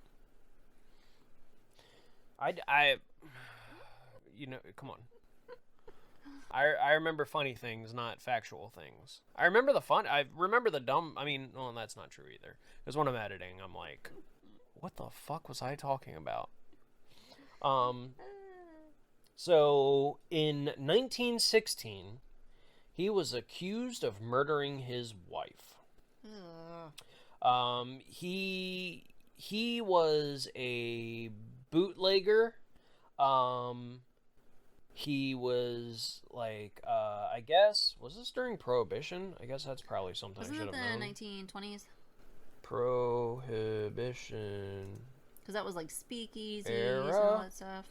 Come on. I remember funny things, not factual things. I remember the dumb, well, that's not true either. Because when I'm editing, I'm like, what the fuck was I talking about? So, in 1916, he was accused of murdering his wife. He was a bootlegger. He was like, I guess, was this during Prohibition? I guess that's probably something I should have known.
Wasn't it the 1920s?
Prohibition.
Because that was like speakeasies
Era?
and all that stuff.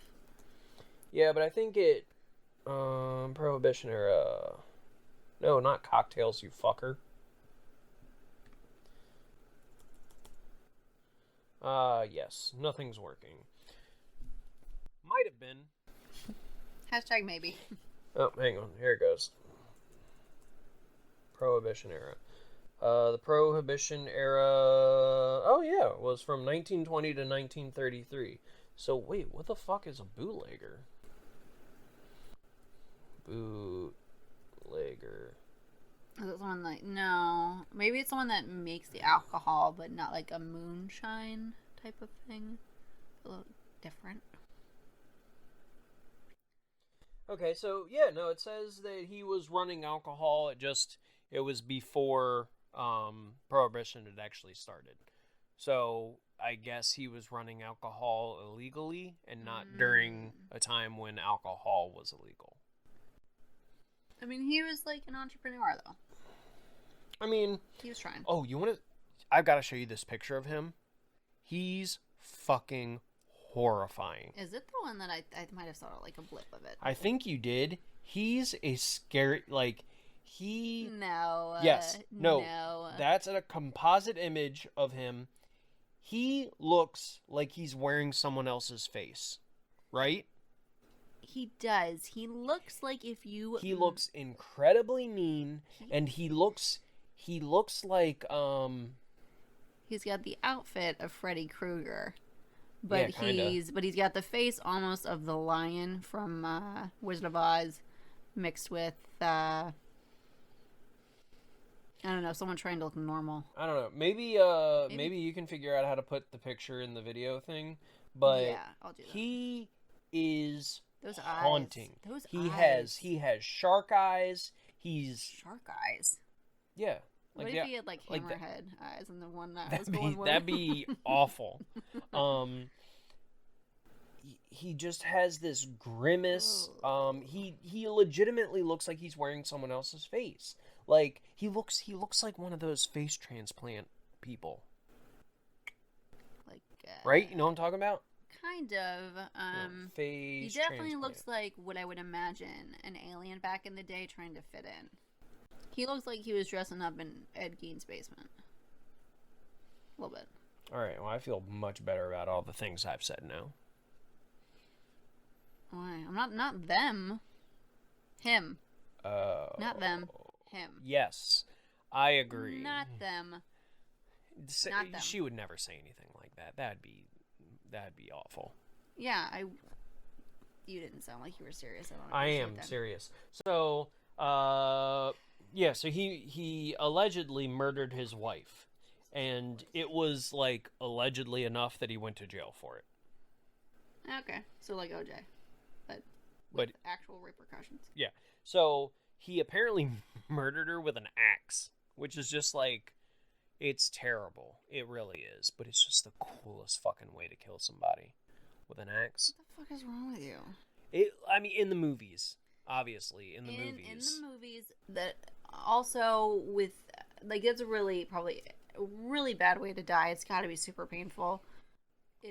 Yeah, but I think Prohibition era. No, not cocktails, you fucker. Yes, nothing's working. Might have been.
Hashtag maybe.
Oh, hang on. Here it goes. Prohibition era. The Prohibition era... Oh, yeah. Was from 1920 to 1933. So, wait. What the fuck is a bootlegger? Bootlegger.
Is it someone like... No. Maybe it's someone that makes the alcohol, but not like a moonshine type of thing. A little different.
Okay, so, yeah, no, it says that he was running alcohol. It was before Prohibition had actually started. So, I guess he was running alcohol illegally and not during a time when alcohol was illegal.
I mean, he was like an entrepreneur, though.
I mean...
He was trying.
Oh, you want to... I've got to show you this picture of him. He's fucking horrifying.
Is it the one that I might have saw like a blip of it?
I think you did. He's a scary... Like, he...
No.
Yes. No.
No.
That's a composite image of him. He looks like he's wearing someone else's face. Right?
He does. He looks like if you...
He looks incredibly mean, and he looks like,
He's got the outfit of Freddy Krueger, but
yeah,
he's got the face almost of the lion from Wizard of Oz, mixed with I don't know, someone trying to look normal.
I don't know. Maybe you can figure out how to put the picture in the video thing, but
yeah, I'll do that.
He is
Those
haunting.
Eyes.
He has shark eyes.
Shark eyes.
Yeah.
What if he had like hammerhead eyes and the one that was going with?
That'd be awful. He just has this grimace. He legitimately looks like he's wearing someone else's face. Like he looks like one of those face transplant people.
Like
right? You know what I'm talking about?
Kind of.
Face
he definitely
transplant.
looks like what I would imagine an alien back in the day trying to fit in. He looks like he was dressing up in Ed Gein's basement. A little bit.
Alright, well I feel much better about all the things I've said now.
Why? I'm not them. Him. Not them. Him.
Yes. I agree.
Not them. Not them.
She would never say anything like that. That'd be awful.
Yeah, you didn't sound like you were serious.
I am serious. So, yeah, so he allegedly murdered his wife, and it was like allegedly enough that he went to jail for it.
Okay, so like OJ, but actual repercussions.
Yeah. So he apparently murdered her with an axe, which is just like, it's terrible. It really is, but it's just the coolest fucking way to kill somebody with an axe.
What the fuck is wrong with you?
I mean, in the movies, obviously, in the movies.
In the movies, that also with, like, it's probably a really bad way to die. It's got to be super painful.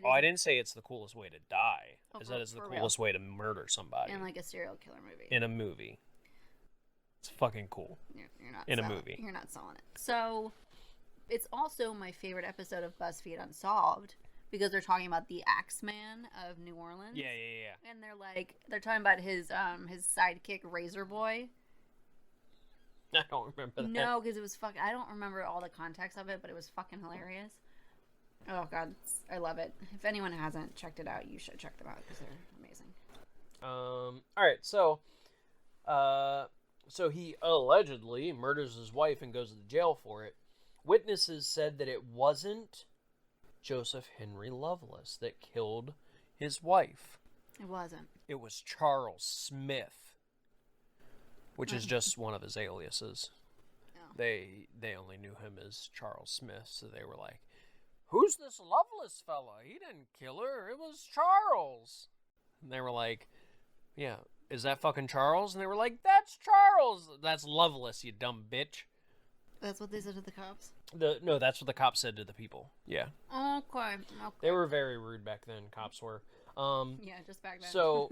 I didn't say it's the coolest way to die. I said it's the
for
coolest way to murder somebody.
In, like, a serial killer movie.
In a movie. It's fucking cool.
You're not
in
selling,
a movie.
You're not selling it. So, it's also my favorite episode of BuzzFeed Unsolved, because they're talking about the Axeman of New Orleans.
Yeah.
And they're talking about his sidekick Razor Boy.
I don't remember that.
No, because it was I don't remember all the context of it, but it was fucking hilarious. Oh god, I love it. If anyone hasn't checked it out, you should check them out because they're amazing.
All right, so he allegedly murders his wife and goes to jail for it. Witnesses said that it wasn't Joseph Henry Loveless that killed his wife.
It wasn't.
It was Charles Smith, which is just one of his aliases.
Oh.
They only knew him as Charles Smith, so they were like, "Who's this Loveless fella? He didn't kill her. It was Charles." And they were like, "Yeah, is that fucking Charles?" And they were like, "That's Charles. That's Loveless, you dumb bitch."
That's what they said to the cops?
No, that's what the cops said to the people. Yeah.
Okay.
They were very rude back then, cops were.
Yeah, just back then.
So,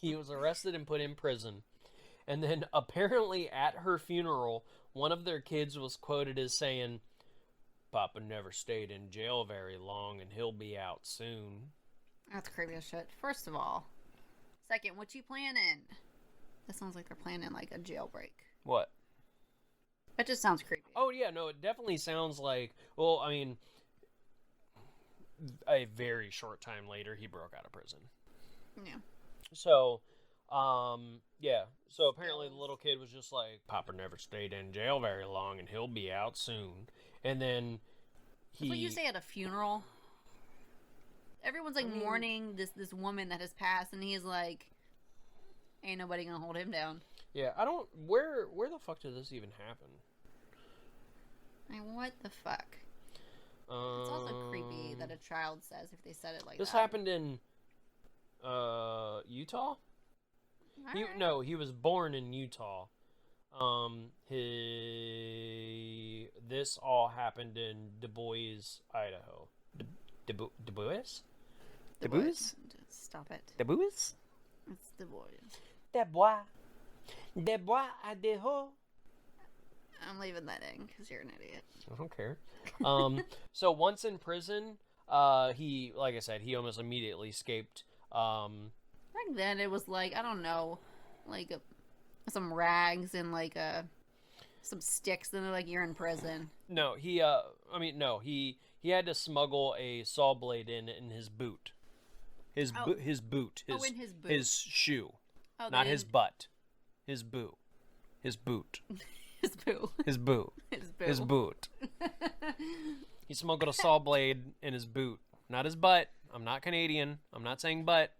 he was arrested and put in prison. And then, apparently, at her funeral, one of their kids was quoted as saying, "Papa never stayed in jail very long, and he'll be out soon."
That's creepy as shit. First of all. Second, what you planning? That sounds like they're planning, like, a jailbreak.
What?
That just sounds creepy.
Oh, yeah, no, it definitely sounds like, well, I mean, a very short time later, he broke out of prison.
Yeah.
So, yeah. So apparently the little kid was just like, "Papa never stayed in jail very long, and he'll be out soon." And then
That's what you say at a funeral. Everyone's like mourning this woman that has passed, and he's like, "Ain't nobody gonna hold him down."
Yeah, I don't. Where the fuck did this even happen?
Like, what the fuck? It's also creepy that a child says if they said it like
this
that.
happened in Utah.
Alright.
He was born in Utah. This all happened in Du Bois, Idaho. Du Bois? Du Bois?
Stop it.
Du Bois?
It's the boys.
Du Bois. Du Bois, Idaho.
I'm leaving that in because you're an idiot.
I don't care. So once in prison, he, like I said, he almost immediately escaped.
Back then, it was like, I don't know, like some rags and like some sticks, and they're like, "You're in prison."
No, he had to smuggle a saw blade in his boot. His boot.
In his boot.
His shoe.
Oh,
Not his butt. His boot. His boot.
His boo.
His boot.
His boo.
His boot. He smuggled a saw blade in his boot. Not his butt. I'm not Canadian. I'm not saying butt.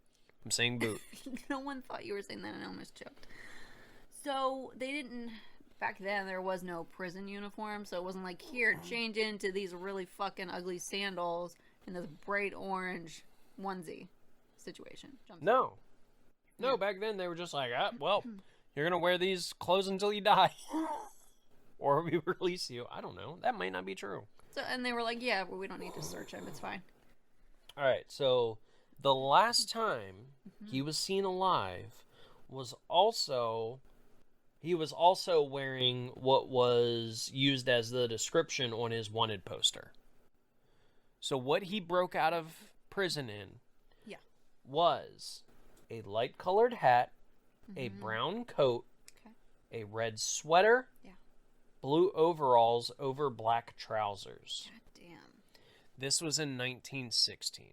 I'm saying boot.
No one thought you were saying that, and I almost choked. So they didn't. Back then, there was no prison uniform, so it wasn't like, "Here, change into these really fucking ugly sandals and this bright orange onesie situation."
No. No, back then they were just like, well, you're going to wear these clothes until you die. Or we release you. I don't know. That might not be true.
So, and they were like, "Yeah, well, we don't need to search him. It's fine."
All right, so the last time he was seen alive was also... He was also wearing what was used as the description on his wanted poster. So what he broke out of prison in was a light-colored hat, a brown coat, a red sweater, blue overalls over black trousers.
God damn.
This was in 1916.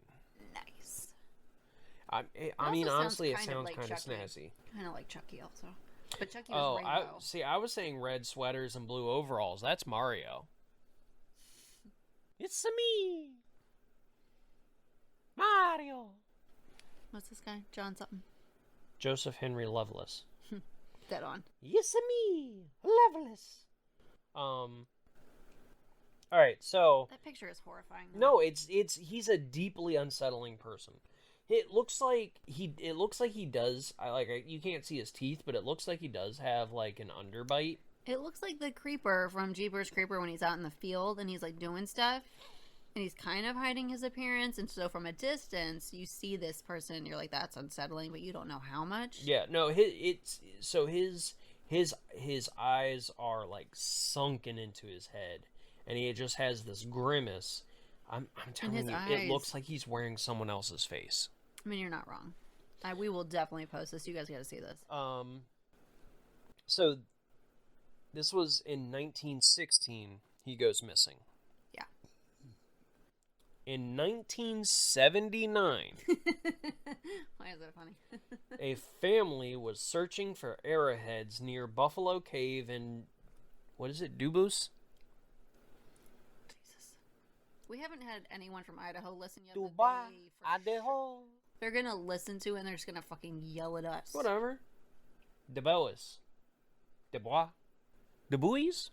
Nice.
I mean,
also
honestly, it
sounds
sounds
kind
kind
of
of
like Chucky.
snazzy.
Kind of like Chucky also. But Chucky was rainbow.
I was saying red sweaters and blue overalls. That's Mario. It's me, Mario.
What's this guy? John something.
Joseph Henry Loveless.
Dead on.
Yes, me, Loveless. All right, so
That picture is horrifying.
no, he's a deeply unsettling person. It looks like he does. You can't see his teeth, but it looks like he does have like an underbite.
It looks like the creeper from Jeepers Creeper when he's out in the field and he's like doing stuff. And he's kind of hiding his appearance, and so from a distance, you see this person, and you're like, "That's unsettling," but you don't know how much.
Yeah, no, his eyes are like sunken into his head, and he just has this grimace. I'm telling you, it looks like he's wearing someone else's face.
I mean, you're not wrong. We will definitely post this. You guys got to see this.
So this was in 1916. He goes missing. In 1979,
Why is that funny?
a family was searching for arrowheads near Buffalo Cave in, what is it, Dubus?
Jesus. We haven't had anyone from Idaho listen yet.
Dubai, Idaho.
They're going to listen to it and they're just going to fucking yell at us.
Whatever. DeBois. DeBois? DeBois?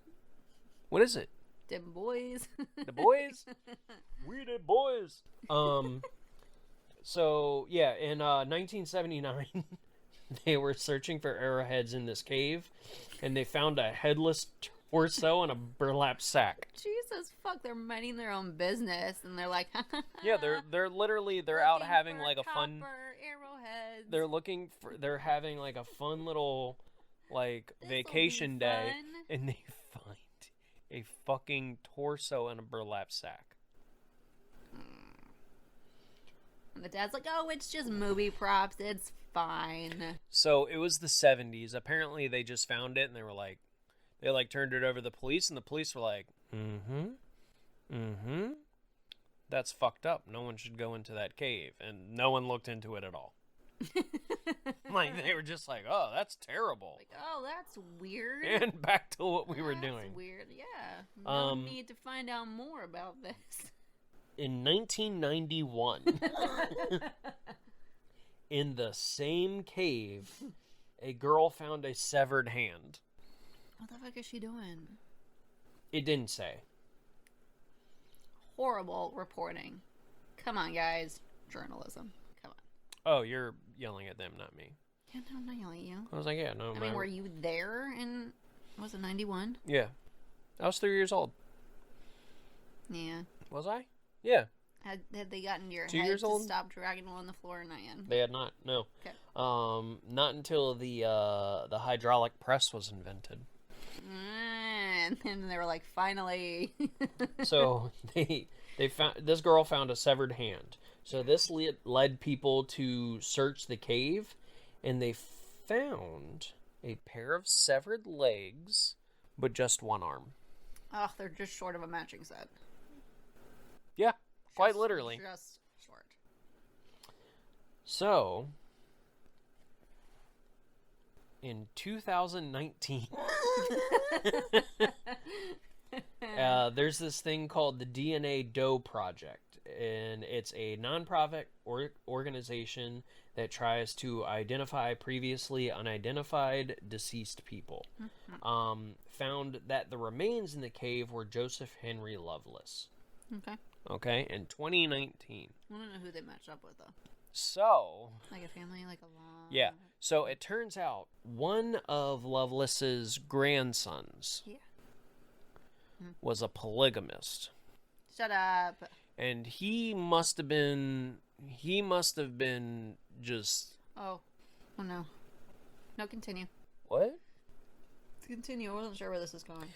What is it?
Them boys.
The boys? We the boys. So, yeah, in 1979, they were searching for arrowheads in this cave, and they found a headless torso and a burlap sack.
Jesus fuck, they're minding their own business, and they're like,
Yeah, they're literally, they're out having like a fun...
arrowheads.
They're having like a fun little, like, vacation day, and they find a fucking torso and a burlap sack.
And the dad's like, "Oh, it's just movie props. It's fine."
So it was the 70s. Apparently they just found it and they turned it over to the police, and the police were like, that's fucked up. No one should go into that cave. And no one looked into it at all. Like, they were just like, oh, that's terrible.
Like, oh, that's weird.
And back to what we were doing.
Weird, yeah. No need to find out more about this.
In 1991, in the same cave, a girl found a severed hand.
What the fuck is she doing?
It didn't say.
Horrible reporting. Come on, guys. Journalism. Come on.
Oh, you're yelling at them, not me.
Yeah, no, I'm not yelling at you.
I was like, yeah, no.
I mean, were you there in, was it 91?
Yeah. I was 3 years old.
Yeah.
Was I? Yeah.
Had they gotten your
2
head
years
to
old?
stop dragging on the floor? Not yet.
They had not, no.
Okay.
Not until the hydraulic press was invented.
And then they were like, finally.
So they found, this girl found a severed hand. So this led people to search the cave, and they found a pair of severed legs, but just one arm.
Oh, they're just short of a matching set.
Yeah, quite literally.
Just short.
So, in 2019, there's this thing called the DNA Doe Project, and it's a nonprofit organization that tries to identify previously unidentified deceased people.
Mm-hmm.
Found that the remains in the cave were Joseph Henry Loveless. Okay, in 2019.
I don't know who they matched up with, though.
So...
Like a family, like a long...
Yeah, so it turns out one of Loveless's grandsons was a polygamist.
Shut up.
And he must have been just...
Oh no. No, continue.
What?
Continue. I wasn't sure where this is going.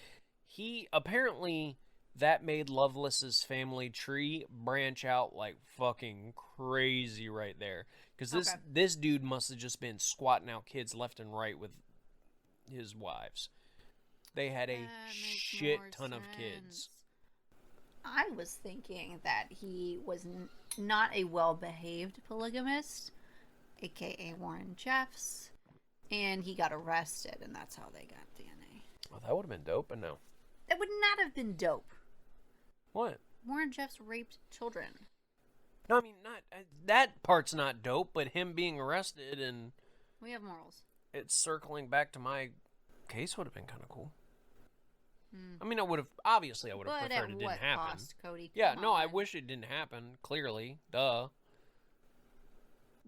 He, apparently, that made Loveless's family tree branch out like fucking crazy right there. Because this dude must have just been squatting out kids left and right with his wives. They had a shit ton of kids.
I was thinking that he was not a well-behaved polygamist, aka Warren Jeffs, and he got arrested, and that's how they got DNA.
Oh, that would have been dope, but no.
That would not have been dope.
What?
Warren Jeffs raped children.
No, I mean, not that part's not dope, but him being arrested and...
We have morals.
it's circling back to my case would have been kind of cool. I mean, I would have preferred it didn't happen.
Cost, Cody?
Yeah,
Come
no, I
on.
wish it didn't happen. Clearly, duh.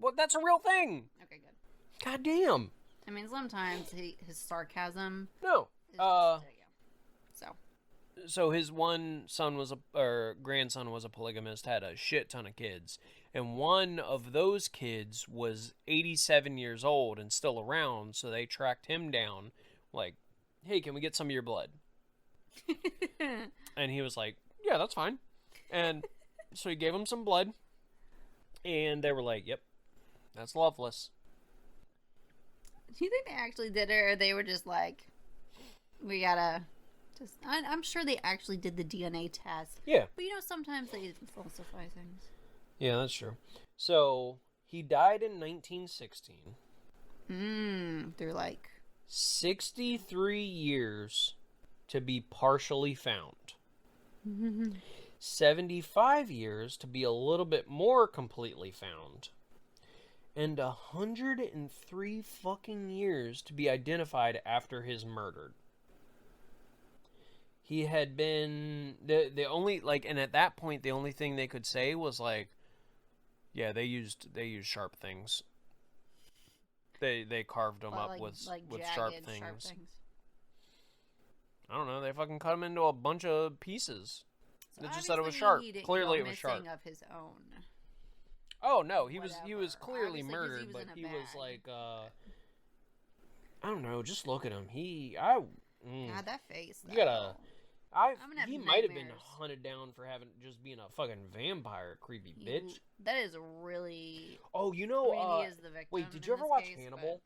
Well, that's a real thing.
Okay, good.
God damn.
I mean, sometimes his sarcasm
No.
is just, so.
So his one son grandson was a polygamist, had a shit ton of kids, and one of those kids was 87 years old and still around. So they tracked him down, like, "Hey, can we get some of your blood?" And he was like, "Yeah, that's fine." And so he gave him some blood, and they were like, "Yep, that's Loveless."
Do you think they actually did it, or they were just like, we gotta just... I'm sure they actually did the DNA test.
Yeah.
But sometimes they falsify things.
Yeah, that's true. So he died in 1916.
They're like...
63 years to be partially found. 75 years to be a little bit more completely found. And 103 fucking years to be identified after his murder. He had been the only, like, and at that point the only thing they could say was like, yeah, they used sharp things. They carved them up with
jagged,
sharp things. I don't know. They fucking cut him into a bunch of pieces.
So
They just said it was
obviously
sharp.
he didn't
Clearly,
go
it was sharp.
missing of his own.
Oh no, he was
Whatever.
clearly
Obviously, 'cause he
murdered,
was
but
in a
he was
bag.
like, I don't know. Just look at him.
God, that face.
You gotta.
I'm gonna have
He might have been
nightmares.
hunted down for just being a fucking vampire, creepy bitch.
That is really...
Oh, you know.
I mean, he is the victim
wait, did
in
you ever
this
watch
case,
Hannibal?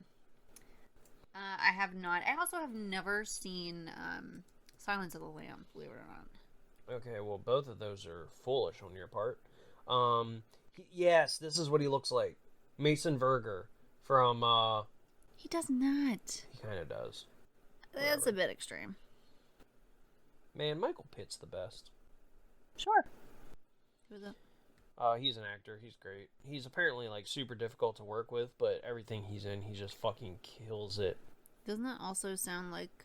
I have not. I also have never seen Silence of the Lambs, believe it or not.
Okay, well, both of those are foolish on your part. Yes, this is what he looks like. Mason Verger from.
He does not.
He kind of does.
That's a bit extreme.
Man, Michael Pitt's the best.
Sure. Who's it?
He's an actor. He's great. He's apparently like super difficult to work with, but everything he's in, he just fucking kills it.
Doesn't that also sound like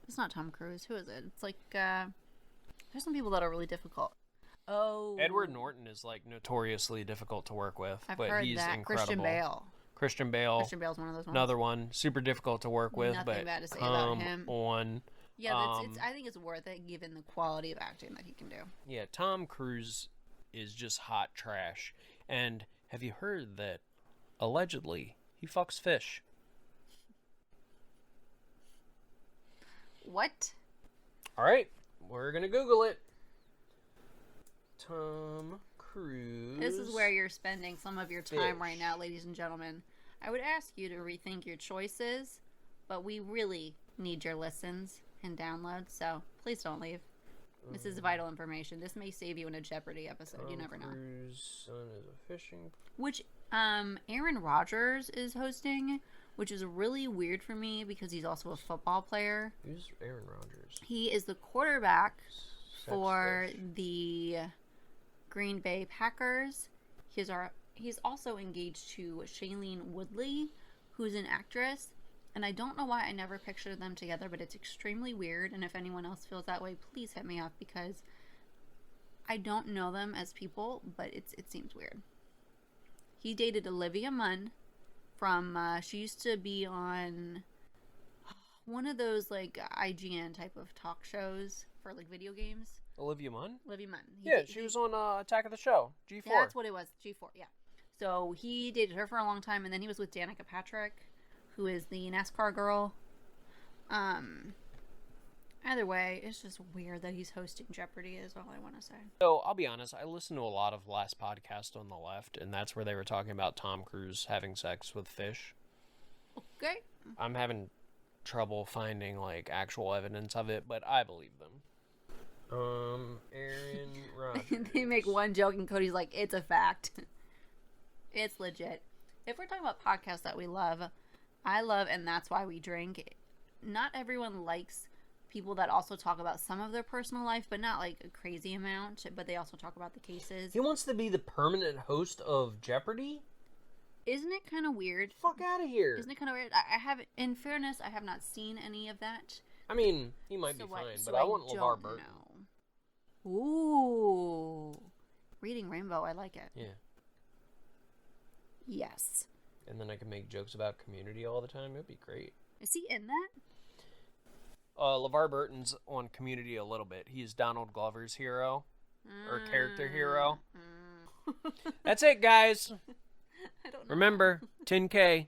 it's not Tom Cruise? Who is it? It's like there's some people that are really difficult. Oh,
Edward Norton is like notoriously difficult to work with,
I've
but
heard
he's
that.
incredible.
Christian Bale's one of those ones.
Another one, super difficult to work with,
Nothing
but
bad to say about
come
him.
on.
Yeah, I think it's worth it given the quality of acting that he can do.
Yeah, Tom Cruise is just hot trash. And have you heard that allegedly he fucks fish?
What?
All right, we're gonna Google it. Tom Cruise.
This is where you're spending some of your time
Fish.
right now, ladies and gentlemen. I would ask you to rethink your choices, but we really need your listens and downloads, so please don't leave. This is vital information. This may save you in a Jeopardy episode. You never know.
Cruise' son is a fishing.
Which Aaron Rodgers is hosting, which is really weird for me because he's also a football player.
Who's Aaron Rodgers?
He is the quarterback for
fish.
the Green Bay Packers. He's also engaged to Shailene Woodley, who's an actress. And I don't know why I never pictured them together, but it's extremely weird. And if anyone else feels that way, please hit me up because I don't know them as people, but it seems weird. He dated Olivia Munn from, she used to be on one of those like IGN type of talk shows for like video games.
Olivia Munn?
Olivia Munn.
She was on Attack of the Show, G4.
Yeah, that's what it was, G4, yeah. So he dated her for a long time, and then he was with Danica Patrick, who is the NASCAR girl. Either way, it's just weird that he's hosting Jeopardy is all I want to say.
So, I'll be honest, I listened to a lot of Last Podcast on the Left, and that's where they were talking about Tom Cruise having sex with fish.
Okay.
I'm having trouble finding, like, actual evidence of it, but I believe them. Aaron Rodgers.
They make one joke and Cody's like, it's a fact. It's legit. If we're talking about podcasts that we love, I love And That's Why We Drink. Not everyone likes people that also talk about some of their personal life, but not like a crazy amount, but they also talk about the cases.
He wants to be the permanent host of Jeopardy?
Isn't it kind of weird?
Fuck out of here.
Isn't it kind of weird? I have, in fairness, I have not seen any of that.
I mean, he might be fine, but I want LeVar Burton.
Know. Ooh. Reading Rainbow, I like it.
Yeah.
Yes.
And then I can make jokes about Community all the time. It'd be great.
Is he in that?
LeVar Burton's on Community a little bit. He's Donald Glover's hero. Or character hero. That's it, guys.
I don't know.
Remember, 10K.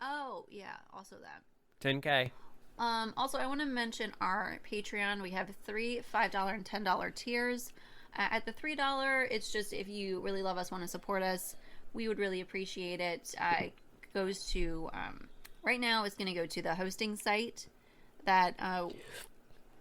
Oh, yeah. Also that.
10K.
Also, I want to mention our Patreon. We have 3 $5 and $10 tiers. At the $3, it's just if you really love us, want to support us, we would really appreciate it. It goes to, right now, it's going to go to the hosting site that,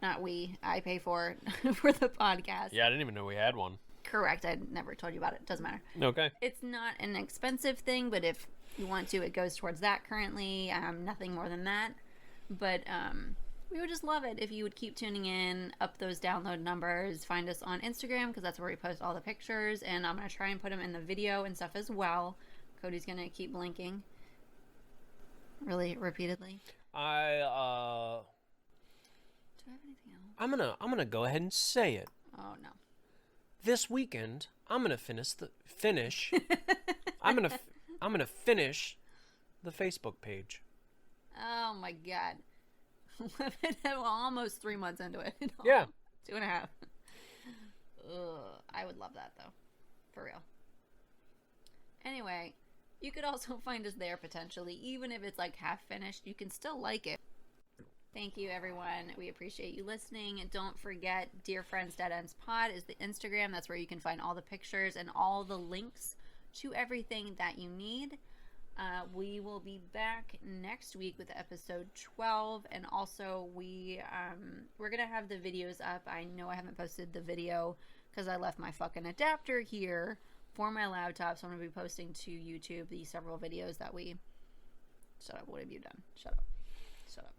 I pay for the podcast.
Yeah, I didn't even know we had one.
Correct. I never told you about it. Doesn't matter.
Okay.
It's not an expensive thing, but if you want to, it goes towards that currently. Nothing more than that. But we would just love it if you would keep tuning in, up those download numbers, find us on Instagram because that's where we post all the pictures, and I'm going to try and put them in the video and stuff as well. Cody's going to keep blinking really repeatedly.
Do I have
anything else?
I'm gonna go ahead and say it.
Oh no.
This weekend, I'm gonna finish. I'm gonna finish the Facebook page.
Oh my god. Well, almost 3 months into it.
Yeah.
2.5. Ugh, I would love that though. For real. Anyway, you could also find us there potentially. Even if it's like half finished, you can still like it. Thank you, everyone. We appreciate you listening. And don't forget, Dear Friends Dead Ends Pod is the Instagram. That's where you can find all the pictures and all the links to everything that you need. We will be back next week with episode 12, and also we're gonna have the videos up. I know I haven't posted the video because I left my fucking adapter here for my laptop, so I'm gonna be posting to YouTube the several videos that we... Shut up. What have you done? Shut up. Shut up.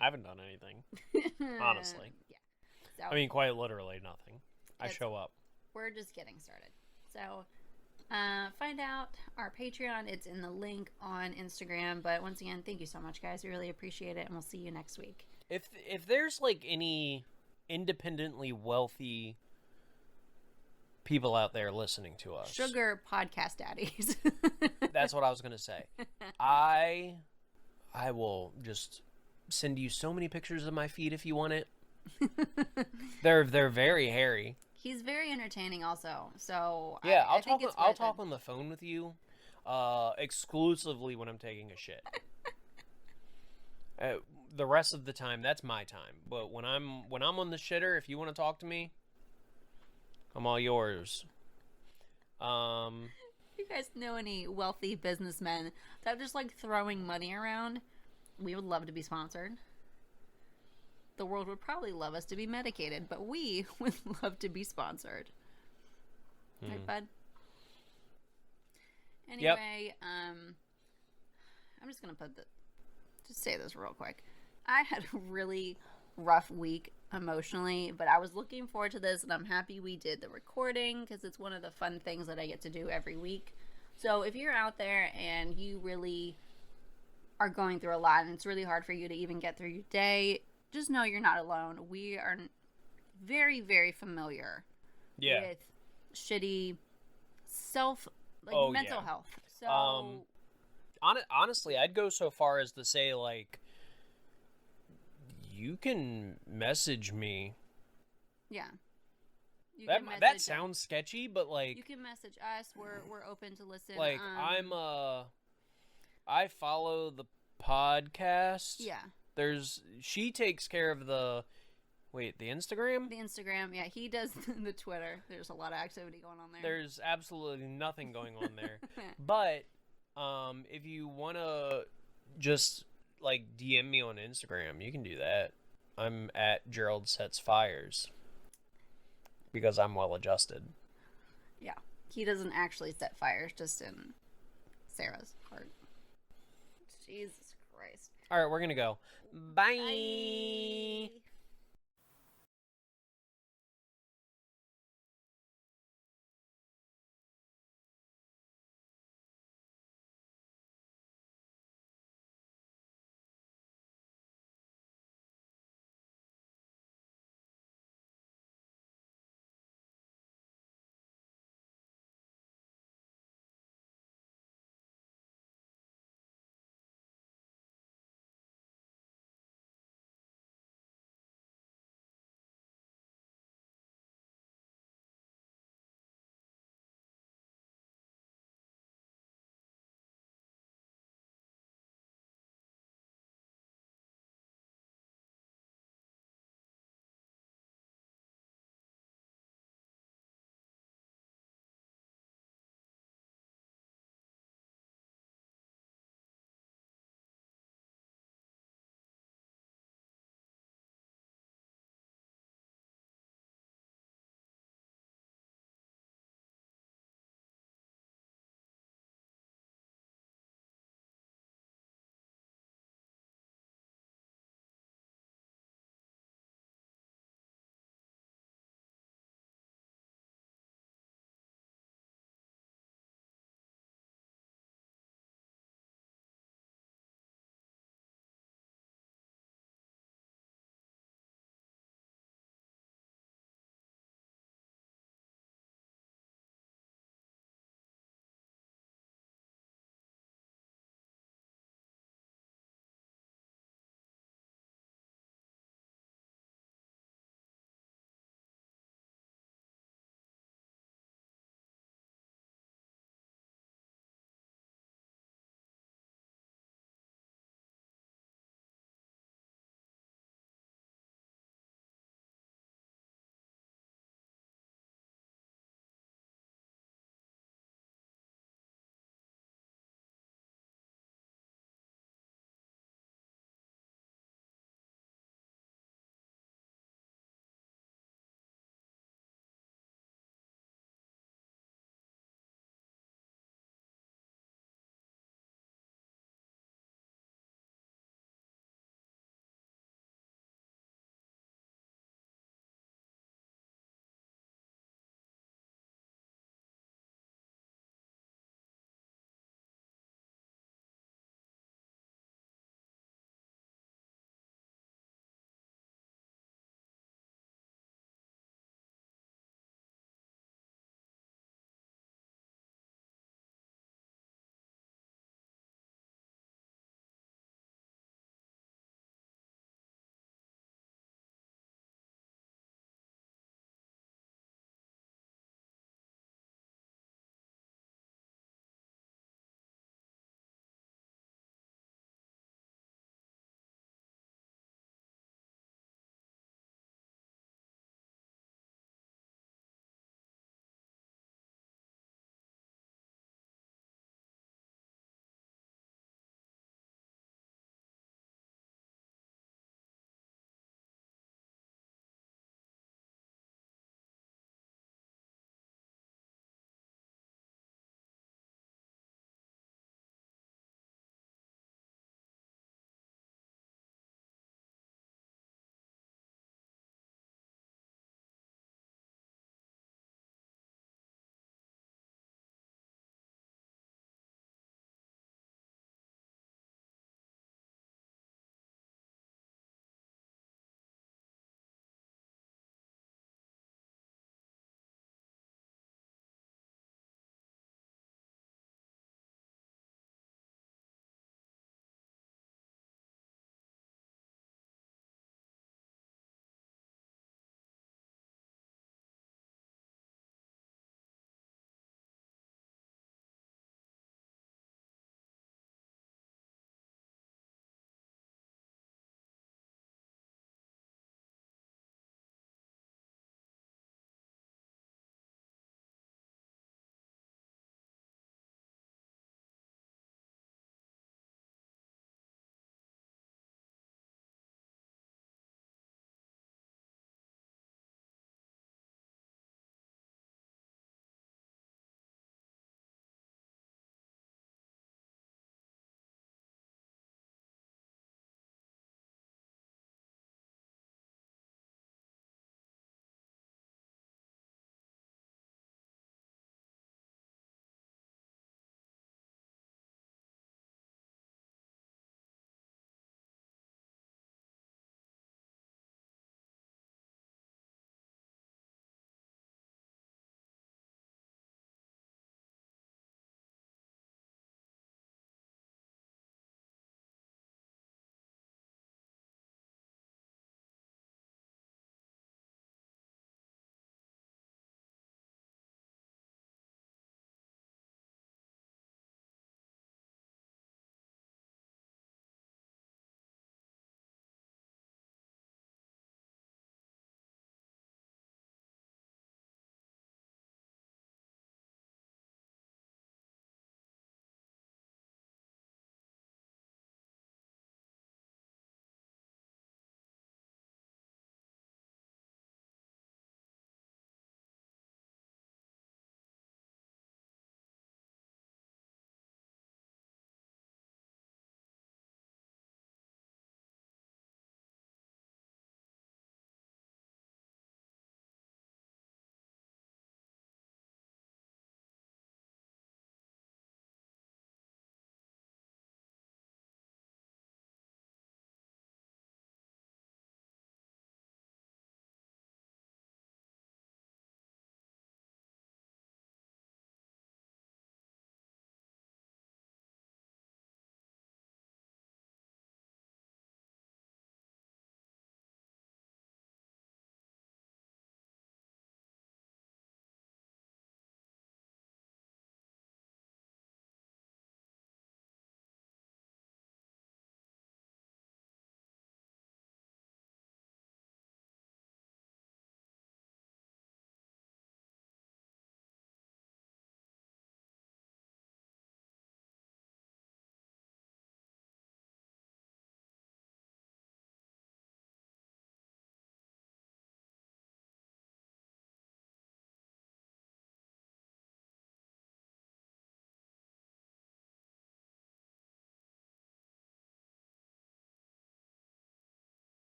I haven't done anything, honestly.
Yeah. So,
I mean, quite literally nothing. I show up.
We're just getting started. So, find out our Patreon. It's in the link on Instagram. But once again, thank you so much, guys. We really appreciate it, and we'll see you next week.
If there's like any independently wealthy people out there listening to us,
Sugar podcast daddies.
That's what I was gonna say. I will just send you so many pictures of my feet if you want it. They're very hairy.
He's very entertaining also. So
yeah,
I think
I'll talk on the phone with you exclusively when I'm taking a shit. The rest of the time, that's my time. But when I'm on the shitter, if you want to talk to me, I'm all yours.
If you guys know any wealthy businessmen that are just like throwing money around, we would love to be sponsored. The world would probably love us to be medicated, but we would love to be sponsored. Right, bud? Anyway, I'm just going to just say this real quick. I had a really rough week emotionally, but I was looking forward to this, and I'm happy we did the recording because it's one of the fun things that I get to do every week. So if you're out there and you really are going through a lot and it's really hard for you to even get through your day, just know you're not alone. We are very, very familiar with shitty mental health. So
honestly, I'd go so far as to say, like, you can message me.
Yeah.
That sounds sketchy, but like,
you can message us. We're open to listen.
Like, I follow the podcast.
Yeah.
She takes care of the Instagram?
The Instagram, yeah. He does the Twitter. There's a lot of activity going on there.
There's absolutely nothing going on there. But if you want to just like DM me on Instagram, you can do that. I'm at Gerald Sets Fires because I'm well adjusted.
Yeah. He doesn't actually set fires, just in Sarah's heart. Jesus Christ.
All right, we're going to go. Bye.
Bye.